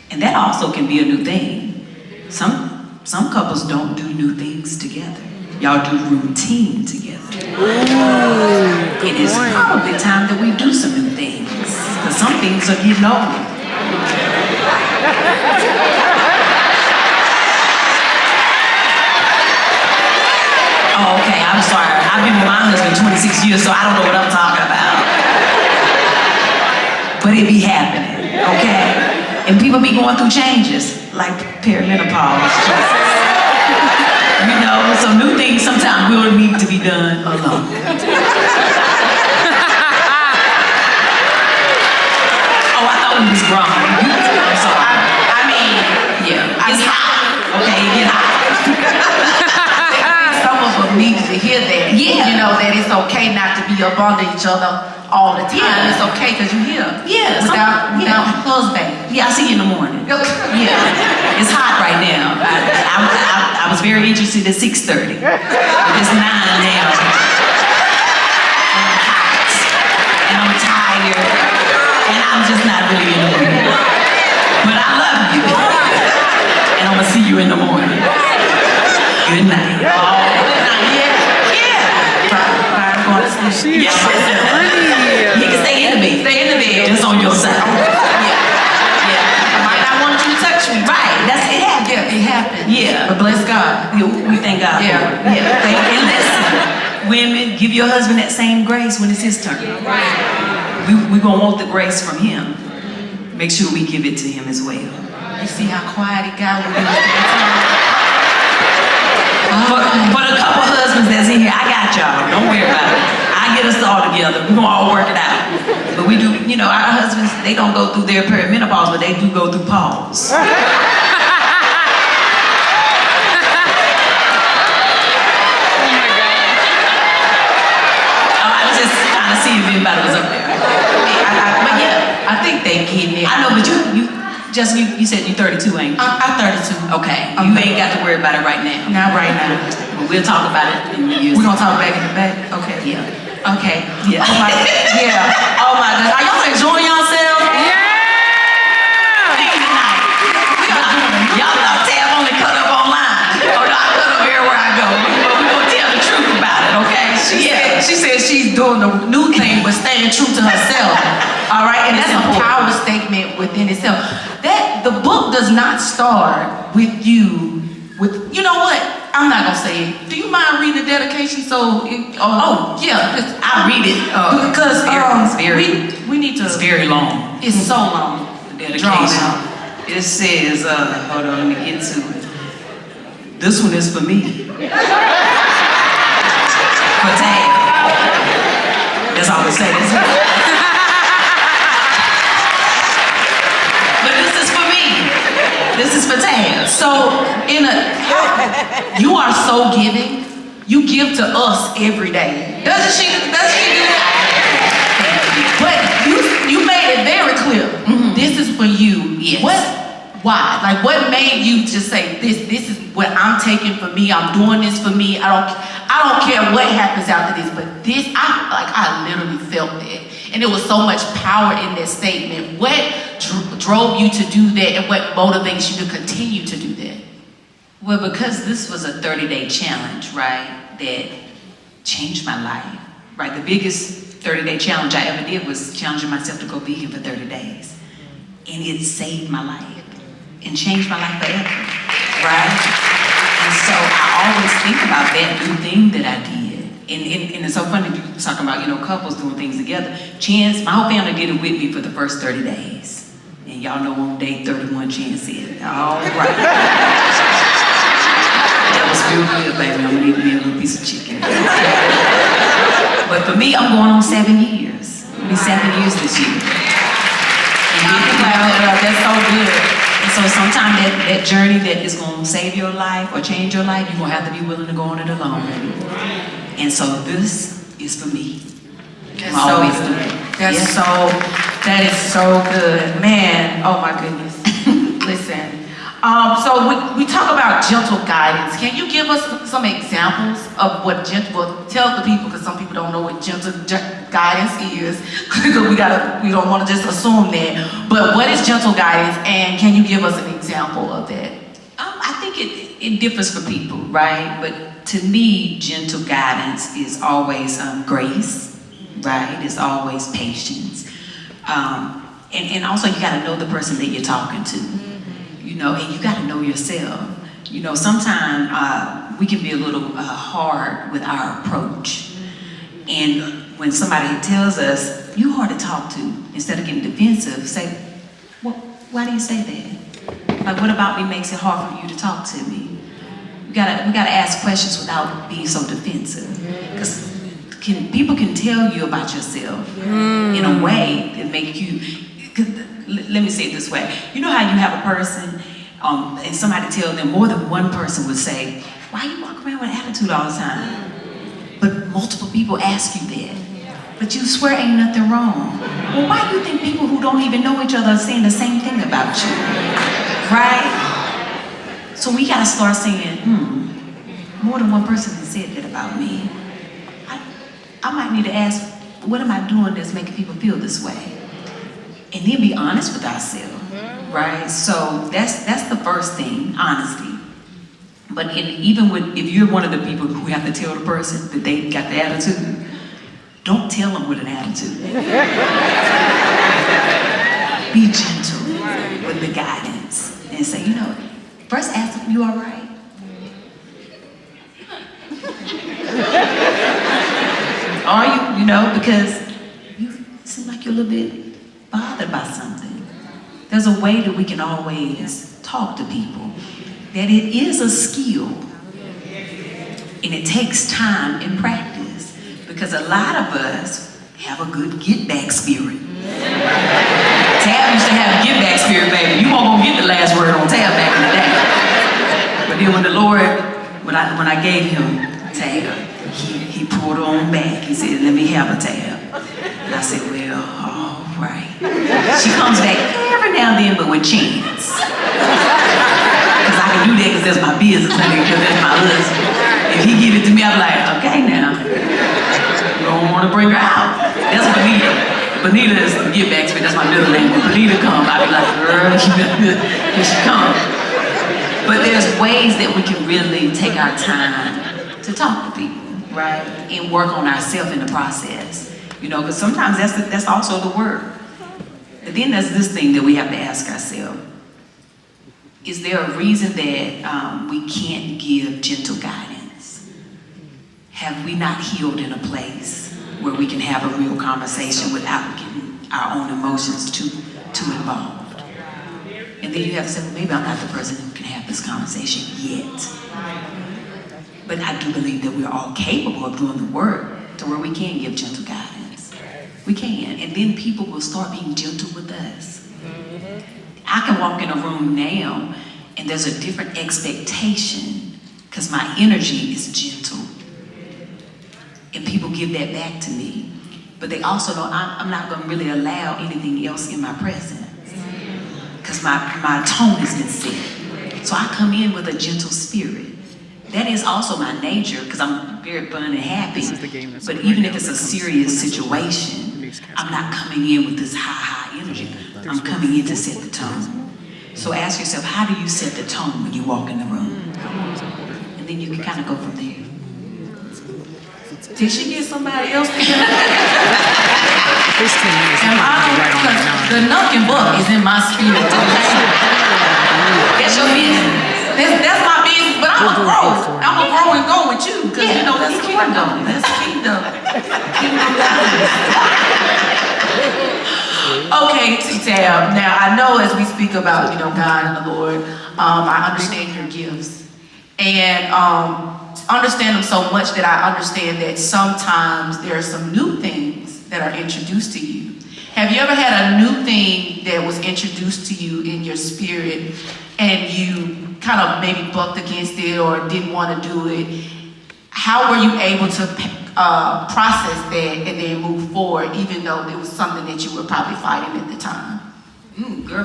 And that also can be a new thing. Some couples don't do new things together. Y'all do routine together. It is probably time that we do some new things, because some things are getting old. Oh, okay, I'm sorry. I've been with my husband 26 years, so I don't know what I'm talking about. But it be happening, okay? And people be going through changes, like perimenopause. So new things sometimes will need to be done alone. Oh, I thought we was grown. I'm sorry. It's hot. Okay, it get hot. Some of them need to hear that. Yeah. That it's okay not to be up under each other all the time. Yeah. It's okay because you're here. Yeah. Without husband. Yeah, I see you in the morning. Yeah. It's hot right now. I was very interested at 6:30. It's 9 now. I'm hot. And I'm tired. And I'm just not really in the mood. But I love you. And I'm going to see you in the morning. Good night. She's so funny. You can stay in the bed. Stay in the bed. Just on your side. I might not want you to touch me. Right. It happened. Yeah, it happened. Yeah. But bless God. We thank God for it. Yeah. And listen, women, give your husband that same grace when it's his turn. Right. We're going to want the grace from him. Make sure we give it to him as well. You see how quiet it got when we But a couple husbands that's in here, I got y'all. Don't worry about it. I get us all together. We're gonna all work it out. But we do, our husbands, they don't go through their perimenopause, but they do go through pause. Just you said you're 32, ain't you? I'm 32. Okay. You ain't got to worry about it right now. Not right now. But we'll talk about it in the years. We're gonna talk back in the back. Okay. Yeah. Okay. Yeah. Oh my. Yeah. Oh my God. Are y'all enjoying yourselves? Yeah! Y'all know Tab only cut up online. Oh, no, I cut up everywhere I go. We're gonna tell the truth about it, okay? She said she's doing the new thing, but staying true to herself. All right, and that's a power statement within itself. That the book does not start with you. With you know what? I'm not gonna say it. Do you mind reading the dedication? So, yeah, I'll read it because we need to. It's very long. It's so long. The dedication. It says, hold on, let me get to it. This one is for me. For Tab. That's all it says. But this is for me. This is for Tab. So, you are so giving. You give to us every day. Doesn't she do that? But you made it very clear. Mm-hmm. This is for you. Yes. Why? Like, what made you just say this is what I'm taking for me, I'm doing this for me, I don't care what happens after this, but this, I literally felt it. And there was so much power in that statement. What drove you to do that, and what motivates you to continue to do that? Well, because this was a 30-day challenge, right, that changed my life, right? The biggest 30-day challenge I ever did was challenging myself to go vegan for 30 days. And it saved my life. And changed my life forever, right? And so I always think about that new thing that I did. And it's so funny you talking about, couples doing things together. Chance, my whole family did it with me for the first 30 days. And y'all know on day 31, Chance said, all right. That was real good, baby. I'm gonna need me a little piece of chicken. But for me, I'm going on 7 years. It'll be 7 years this year. And that's so good. And so sometimes that journey that is going to save your life or change your life, you're going to have to be willing to go on it alone. And so this is for me. That is so good. Man, oh my goodness. Listen. So we talk about gentle guidance. Can you give us some examples of what tell the people, because some people don't know what gentle guidance is. We don't want to just assume that. But what is gentle guidance, and can you give us an example of that? I think it differs for people, right? But to me, gentle guidance is always grace, right? It's always patience. And also you got to know the person that you're talking to. And you got to know yourself. Sometimes we can be a little hard with our approach. And when somebody tells us, you're hard to talk to, instead of getting defensive, say, well, why do you say that? Like, what about me makes it hard for you to talk to me? We gotta ask questions without being so defensive. Because people can tell you about yourself in a way that make you, let me say it this way. You know how you have a person and somebody tells them, more than one person would say, why you walk around with attitude all the time? But multiple people ask you that. But you swear ain't nothing wrong. Well, why do you think people who don't even know each other are saying the same thing about you? Right? So we gotta start saying, more than one person has said that about me. I might need to ask, what am I doing that's making people feel this way? And then be honest with ourselves, right? So that's the first thing, honesty. But if you're one of the people who have to tell the person that they got the attitude, don't tell them with an attitude. Be gentle with the guidance and say, first ask them, you all right? Are you? Because you seem like you're a little bit bothered by something. There's a way that we can always talk to people. That it is a skill. And it takes time and practice. Because a lot of us have a good get-back spirit. Tab used to have a get-back spirit, baby. You won't get the last word on Tab back in the day. But then when the Lord, when I gave him Tab, he pulled her on back. He said, let me have a Tab. And I said, well, all right. She comes back every now and then, but with Chan. Because I can do that because that's my business, honey, because that's my husband. If he give it to me, I'm like, okay now. You don't want to bring her out. That's Benita. Benita is, get back to me, that's my middle name. When Benita come, I be like, girl, here she come. But there's ways that we can really take our time to talk to people, right? And work on ourselves in the process. You know, because sometimes that's also the work. And then there's this thing that we have to ask ourselves. Is there a reason that we can't give gentle guidance? Have we not healed in a place where we can have a real conversation without getting our own emotions too involved? And then you have to say, well, maybe I'm not the person who can have this conversation yet. But I do believe that we're all capable of doing the work to where we can give gentle guidance. We can, and then people will start being gentle with us. I can walk in a room now and there's a different expectation because my energy is gentle. And people give that back to me. But they also know I'm not going to really allow anything else in my presence because my tone has been set. So I come in with a gentle spirit. That is also my nature because I'm very fun and happy. But even if it's a serious situation, I'm not coming in with this high energy. I'm coming in to set the tone. So ask yourself, how do you set the tone when you walk in the room? And then you can kind of go from there. Did she get somebody else? Am I? Because the nuck and buck is in my spirit. That's your business. That's my business, but I'm a grow. I'm a grow and go with you, because you know that's kingdom. That's kingdom. Okay, T-Tab. Now I know as we speak about God and the Lord, I understand your gifts, and understand them so much that I understand that sometimes there are some new things that are introduced to you. Have you ever had a new thing that was introduced to you in your spirit and you kind of maybe bucked against it or didn't want to do it? How were you able to process that and then move forward, even though it was something that you were probably fighting at the time? Girl,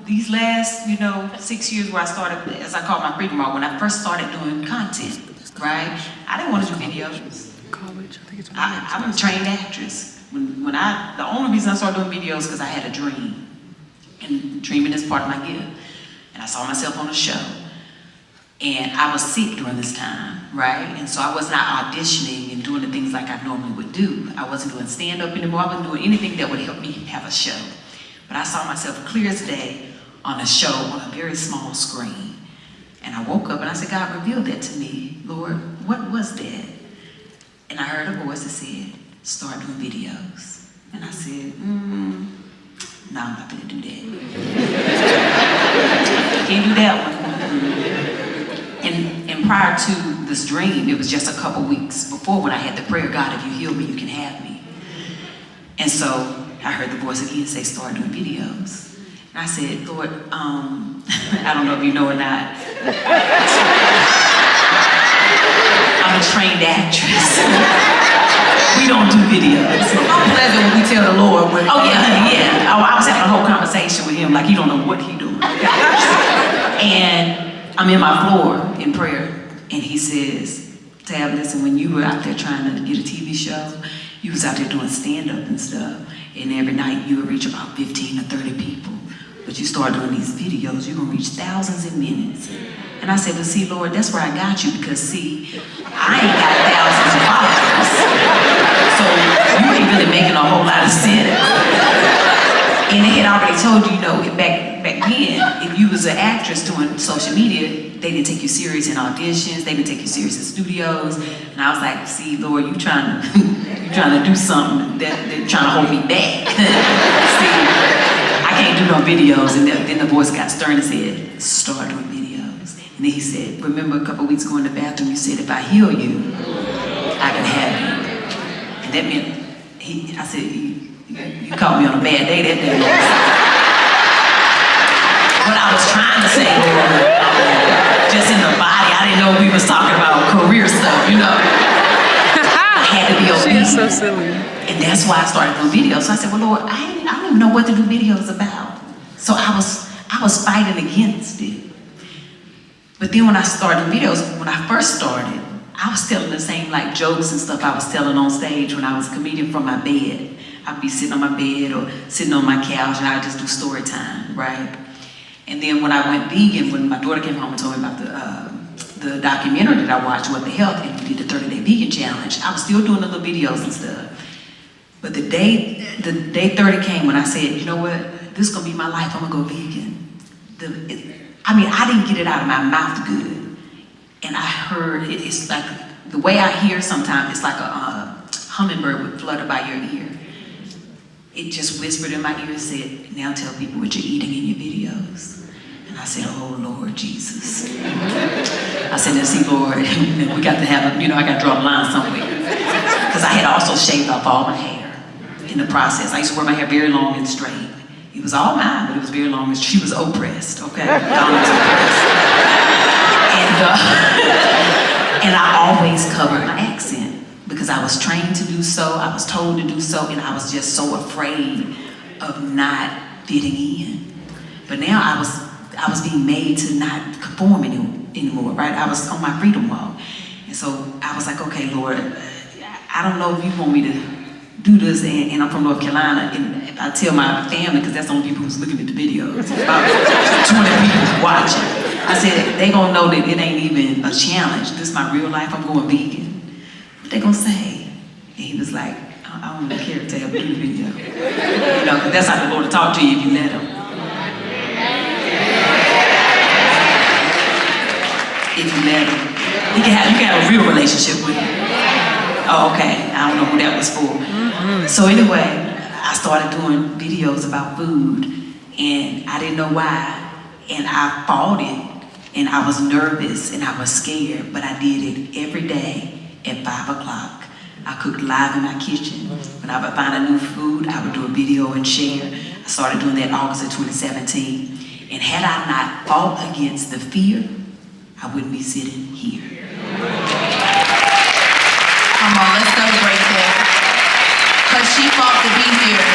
these last 6 years where I started, as I call my freedom walk, when I first started doing content, right? I didn't want to do videos. I'm a trained actress. The only reason I started doing videos because I had a dream, and dreaming is part of my gift. And I saw myself on a show, and I was sick during this time, right? And so I was not auditioning and doing the things like I normally would do. I wasn't doing stand-up anymore. I wasn't doing anything that would help me have a show. But I saw myself clear as day on a show on a very small screen. And I woke up and I said, God, reveal that to me. Lord, what was that? And I heard a voice that said, start doing videos. And I said, no, I'm not gonna do that. Can't do that one. And prior to this dream, it was just a couple weeks before when I had the prayer, God, if you heal me, you can have me. And so I heard the voice again say, start doing videos. And I said, Lord, I don't know if you know or not. I'm a trained actress. We don't do videos. I'm pleasant when we tell the Lord. Oh yeah, honey, yeah. I was having a whole conversation with him like he don't know what he doing. And I'm in my floor in prayer, and he says, Tab, listen, when you were out there trying to get a TV show, you was out there doing stand-up and stuff, and every night you would reach about 15 or 30 people. But you start doing these videos, you're gonna reach thousands in minutes. And I said, well, see, Lord, that's where I got you, because see, I ain't got thousands of followers. So you ain't really making a whole lot of sense. And they had already told you, back then, if you was an actress doing social media, they didn't take you serious in auditions, they didn't take you serious in studios. And I was like, see, Lord, you trying to do something that they're trying to hold me back. See, I can't do no videos. And then the voice got stern and said, start doing videos. And then he said, remember a couple weeks ago in the bathroom, you said, if I heal you, I can have you. And that meant, I said, you caught me on a bad day that day. What I was trying to say, Lord, just in the body, I didn't know we was talking about career stuff, I had to be obedient. She is so silly. And that's why I started doing videos. So I said, well, Lord, I don't even know what to do videos about. So I I was fighting against it. But then when I started videos, when I first started, I was telling the same like jokes and stuff I was telling on stage when I was a comedian from my bed. I'd be sitting on my bed or sitting on my couch and I'd just do story time, right? And then when I went vegan, when my daughter came home and told me about the documentary that I watched, What the Health, and we did the 30-day vegan challenge, I was still doing the little videos and stuff. But the day 30 came when I said, you know what, this is gonna be my life, I'm gonna go vegan. I didn't get it out of my mouth good. And I heard, it's like, the way I hear sometimes, it's like a hummingbird would flutter by your ear. It just whispered in my ear and said, now tell people what you're eating in your videos. And I said, oh Lord Jesus. I said, now see Lord, we got to have, I got to draw a line somewhere. Because I had also shaved off all my hair in the process. I used to wear my hair very long and straight. It was all mine, but it was very long and she was oppressed, okay? Donna was oppressed. And I always covered my accent because I was trained to do so, I was told to do so, and I was just so afraid of not fitting in. But now I was being made to not conform anymore, right? I was on my freedom walk. And so I was like, okay, Lord, I don't know if you want me to do this, and I'm from North Carolina, and if I tell my family, because that's the only people who's looking at the videos, about 20 people watching. I said, they gonna know that it ain't even a challenge. This is my real life, I'm going vegan. What they gonna say? And he was like, I don't really care to have a video. Because that's how the Lord will talk to you if you let him. If you let him. You can have a real relationship with him. Oh, okay, I don't know who that was for. So anyway, I started doing videos about food, and I didn't know why, and I fought it, and I was nervous, and I was scared, but I did it every day at 5 o'clock. I cooked live in my kitchen. When I would find a new food, I would do a video and share. I started doing that in August of 2017, and had I not fought against the fear, I wouldn't be sitting here. Come on, let's celebrate that. Because she fought to be here.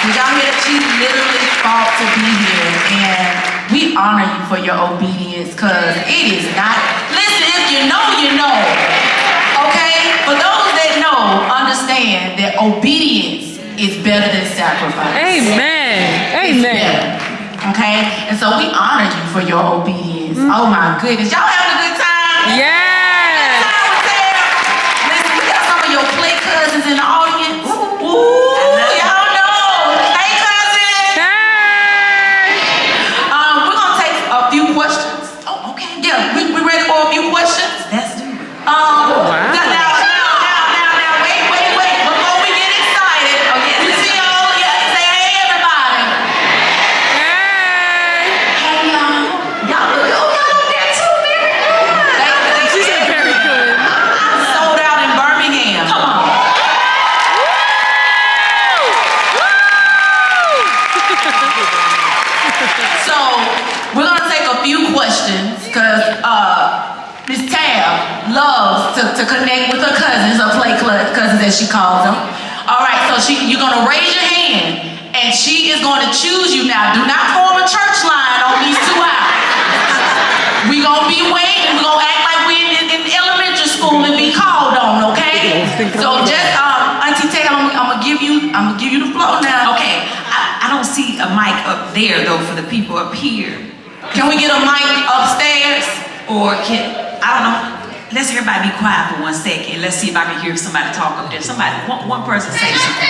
Did y'all hear that? She literally fought to be here. And we honor you for your obedience, because it is not, listen, if you know, you know. Okay? For those that know, understand that obedience is better than sacrifice. Amen. Amen. Okay? And so we honor you for your obedience. Oh my goodness. Y'all having a good time? Yeah. Cousins in the audience. Ooh, y'all know. Hey, cousins. Hey. We're gonna take a few questions. Oh, okay. Yeah, we ready for a few questions? Let's do it. Now, wait. Before we get excited, okay, you see all, say hey, everybody. Hey, y'all. Y'all look there too, very good. She said very good. I sold out in Birmingham. Come on. So, we're gonna take a few questions, because Miss Tab loves to connect with her cousins, or play cousins as she calls them. Alright, so you're gonna raise your hand, and she is gonna choose you now. Do not form a church line on these 2 hours. We're gonna be waiting, we're gonna act like we're in elementary school and be called on, okay? So just, Auntie Tab, I'm gonna give you the floor now. Okay, I don't see a mic up there though for the people up here. Can we get a mic upstairs? Or I don't know, let's everybody be quiet for 1 second. Let's see if I can hear somebody talk up there. One person say something.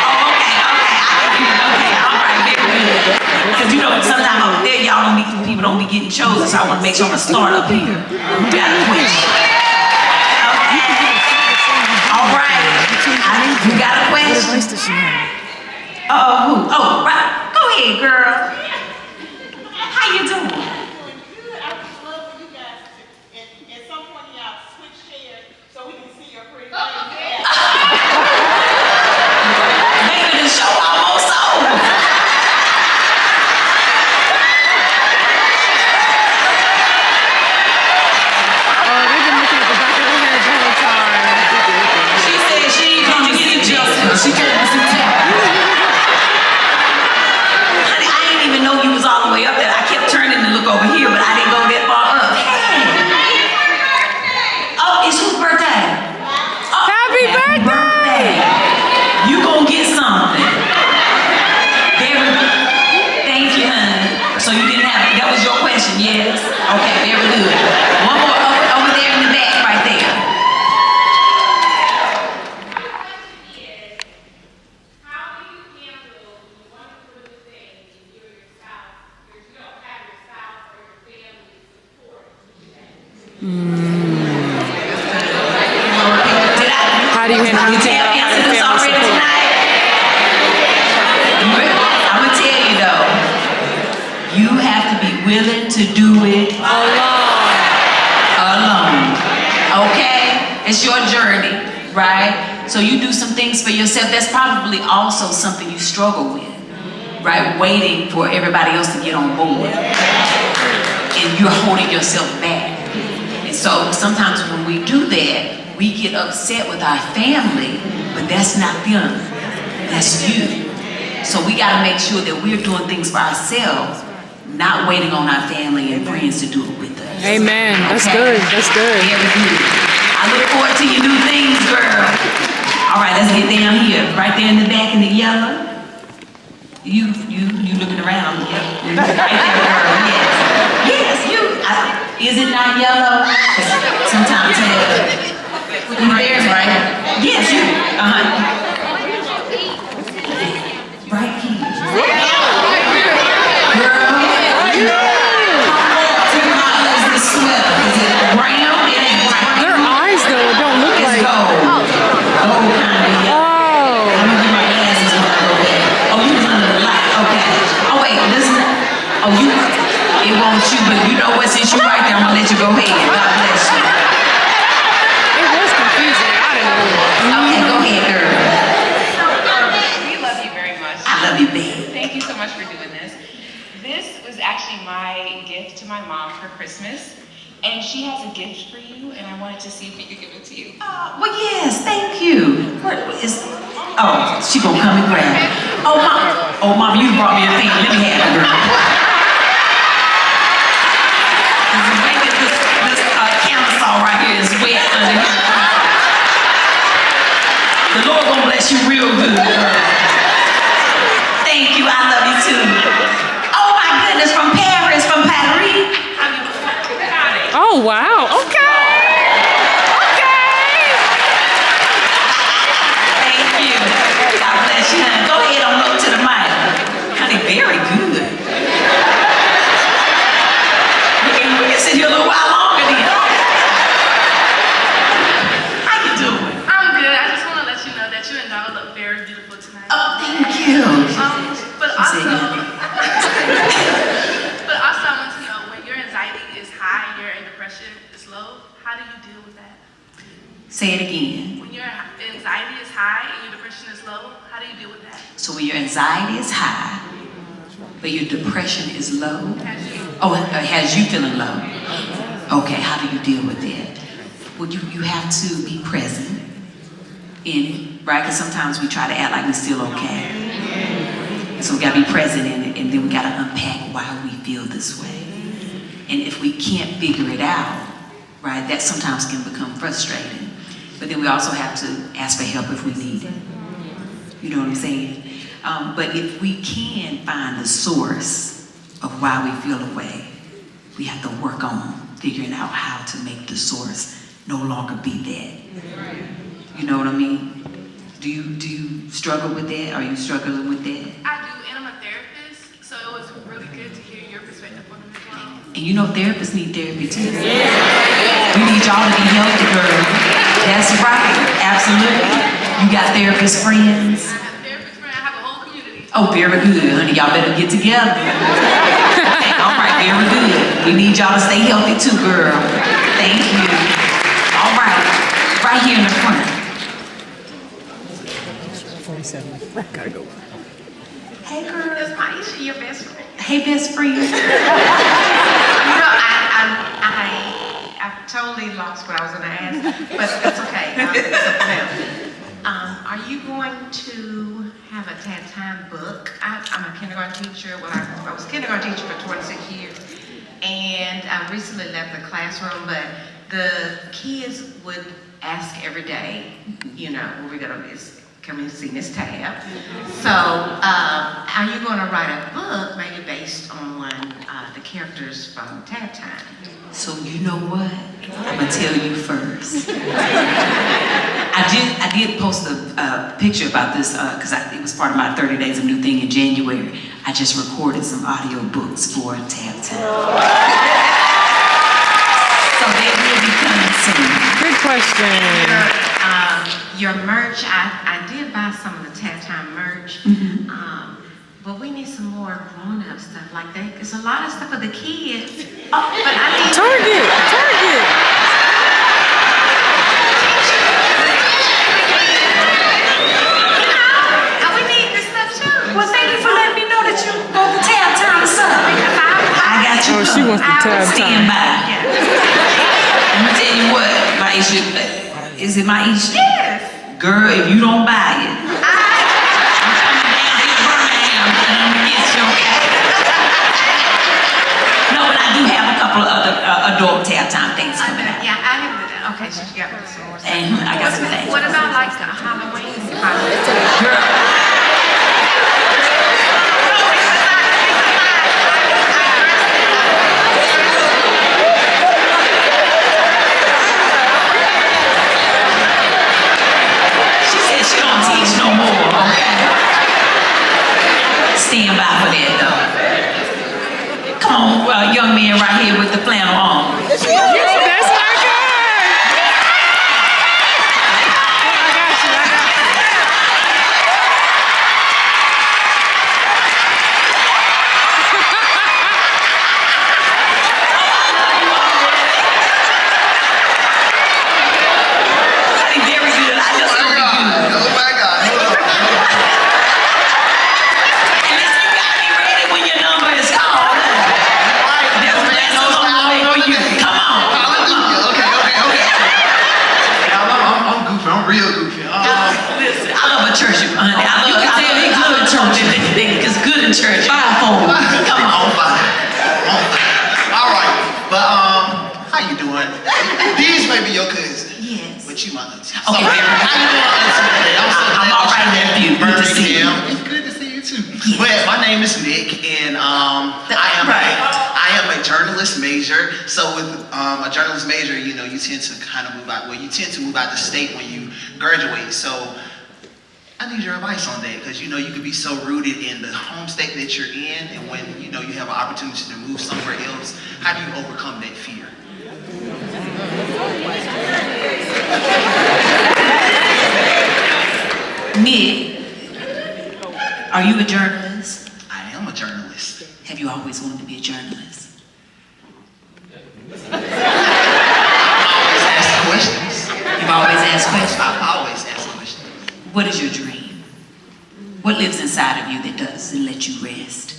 Oh, okay, I can hear it. Okay, all right, very good. Because sometimes up there, people don't be getting chosen, so I want to make sure I'm going to start up here. Who got a question? Okay. All right. You got a question? Oh, right. Go ahead, girl. How you doing? Maybe the show almost over. They've been looking at the back of her head the whole time. She said she ain't gonna get adjusted. She can't see Tab. Honey, I ain't How do you handle meeting out? How do family support? I'm gonna tell you though, you have to be willing to do it alone. Okay? It's your journey, right? So you do some things for yourself. That's probably also something you struggle with, right? Waiting for everybody else to get on board. And you're holding yourself back. And so sometimes when we do that, we get upset with our family, but that's not them. That's you. So we gotta make sure that we're doing things for ourselves, not waiting on our family and friends to do it with us. Amen. That's good. That's good. Very good. I look forward to your new things, girl. All right, let's get down here. Right there in the back in the yellow. You looking around. Yep. Right there, girl. Yes. Yes, you. Is it not yellow? Sometimes there's right. Yes, you. Right here. Girl. Sweater. Is it brown? It ain't brown. Their eyes though don't look like gold. Gold kind of yellow. Oh. I'm gonna get my glasses when I go back. Oh, you was under the light. Okay. Oh wait, this is. Oh, you. It won't you, but you know what? Since you right there, I'm gonna let you go ahead. God bless you. It was confusing. I didn't know. Okay, go ahead, girl. We love you very much. I love you, babe. Thank you so much for doing this. This was actually my gift to my mom for Christmas. And she has a gift for you, and I wanted to see if we could give it to you. Well, yes, thank you. What is? Oh, she gonna come and grab it. Oh, mom, you brought me a thing. Let me have it, girl. This camisole right here is wet under here. The Lord gonna bless you real good, girl. Thank you. I love you too. Oh my goodness, from Paris, from Paris. Oh wow. Okay. Thank you. God bless you, honey. Go ahead on up to the mic. Honey, very good. We can sit here a little while longer then. How you doing? I'm good. I just want to let you know that you and Donna look very beautiful tonight. Oh, thank you. But also, I want to know, when your anxiety is high and your depression is low, how do you deal with that? Say it again. When your anxiety is high and your depression is low, how do you deal with that? So when your anxiety is high, but your depression is low, has you feeling low? Okay, how do you deal with that? Well, you have to be present in it, right? Because sometimes we try to act like we're still okay. So we gotta be present in it, and then we gotta unpack why we feel this way. And if we can't figure it out, right, that sometimes can become frustrating. But then we also have to ask for help if we need it. You know what I'm saying? But if we can find the source of why we feel a way, we have to work on figuring out how to make the source no longer be that. You know what I mean? Do you struggle with that? Are you struggling with that? I do, and I'm a therapist, so it was really good to hear your perspective on it as well. And you know therapists need therapy too. We need y'all to be healthy, girl. That's right, absolutely. You got therapist friends? I have a therapist friend, I have a whole community. Oh, very good, honey. Y'all better get together. Okay, all right, very good. We need y'all to stay healthy too, girl. Thank you. All right, right here in the front. 47. Gotta go. Hey, girl. That's Maisha, your best friend. Hey, best friend. You know, I totally lost what I was going to ask, but that's okay. Are you going to have a time book? I'm a kindergarten teacher. Well, I was a kindergarten teacher for 26 years, and I recently left the classroom, but the kids would ask every day, you know, where we going to be. Come and see Miss Tab. So, are you going to write a book maybe based on the characters from Tab Time? So you know what? I'm gonna tell you first. I did post a picture about this because it was part of my 30 Days of New Thing in January. I just recorded some audio books for Tab Time. So they will Good question. Your merch, I did buy some of the Tab Time merch, but we need some more grown-up stuff like that. It's a lot of stuff for the kids. But I mean, Target. And we need this stuff too. Well, thank you for letting me know that you want the Tab Time stuff. I got you. Oh, she wants the Tab Stand Time. by. I'm gonna tell you what, Maisha. Is it Maisha? Yes. Girl, if you don't buy it, I'm coming down here to Birmingham and I'm gonna get you, okay? No, but I do have a couple of other adult Tab Time things coming out. Yeah, I have. Okay, so you got some more stuff. And I got some things. What about like the Halloween? She said she don't teach no more, okay? Stand by for that, though. Come on, young man right here with the flannel on. That's my guy. Very good. I just know you. Oh my God. Listen, you gotta be ready when your number is called. There's blessings on the way for you. Come on. Hallelujah. Okay. I'm goofy. I'm real goofy. Listen, I love a church, honey. I love church. It's good in church. Fivefold. Come on. All right. But how you doing? These may be your cousins. Yes. But you my auntie. Okay, So, how you doing, auntie? I'm so glad I'm all right, that nephew. you're Good to see you. Birmingham. It's good to see you too. But my name is Nick, and I am a journalist major. So with a journalist major, you know, you tend to kind of move out. Well, you tend to move out the state when you graduate. So I need your advice on that, because you know you could be so rooted in the home state that you're in, and when you know you have an opportunity to move somewhere else, how do you overcome that fear? Nick, are you a journalist? I am a journalist. Have you always wanted to be a journalist? I always ask questions. You've always asked questions? I always ask questions. What is your dream? What lives inside of you that doesn't let you rest?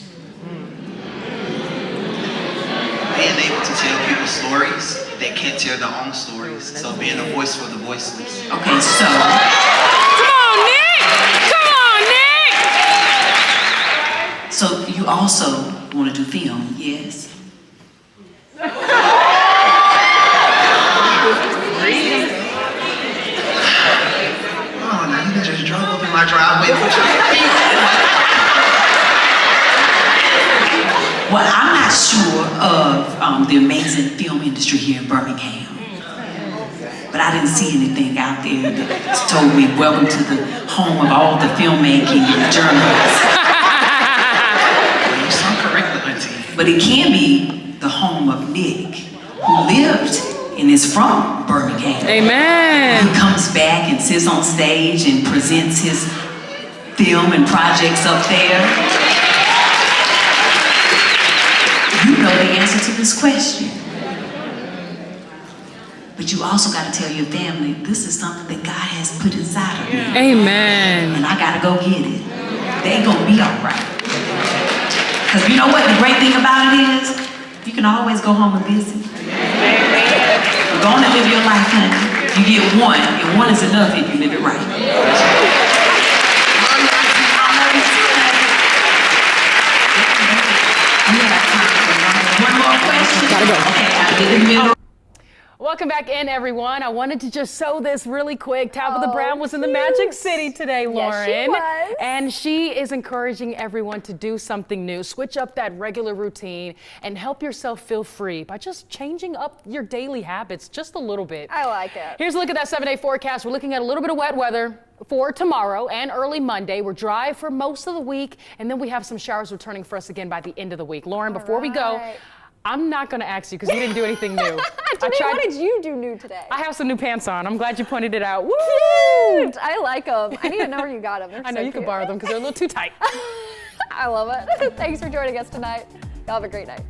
Being able to tell people stories that can't tell their own stories. So being a voice for the voiceless. Okay, so. Come on, Nick! Come on, Nick! So you also want to do film, yes? Oh, now you just drove up in my driveway. Well, I'm not sure of the amazing film industry here in Birmingham. But I didn't see anything out there that told me, welcome to the home of all the filmmaking and journalists. Well, you sound correct, Auntie. But it can be the home of Nick, who lived and is from Birmingham. Amen. He comes back and sits on stage and presents his film and projects up there. You know the answer to this question. But you also got to tell your family, this is something that God has put inside of me. Amen. And I got to go get it. They going to be all right. Because you know what the great thing about it is? You can always go home and visit. You're going to live your life, honey. You get one, and one is enough if you live it right. One more question. Gotta go. Okay, I did the middle. Welcome back in, everyone. I wanted to just show this really quick. Tabitha Brown was in the Magic City today, Lauren. Yes, she was. And she is encouraging everyone to do something new. Switch up that regular routine and help yourself feel free by just changing up your daily habits just a little bit. I like it. Here's a look at that 7-day forecast. We're looking at a little bit of wet weather for tomorrow and early Monday. We're dry for most of the week, and then we have some showers returning for us again by the end of the week. Lauren, before we go, I'm not gonna ask you because you didn't do anything new. What did you do new today? I have some new pants on. I'm glad you pointed it out. Woo! Cute! I like them. I need to know where you got them. I know you can borrow them because they're a little too tight. I love it. Thanks for joining us tonight. Y'all have a great night.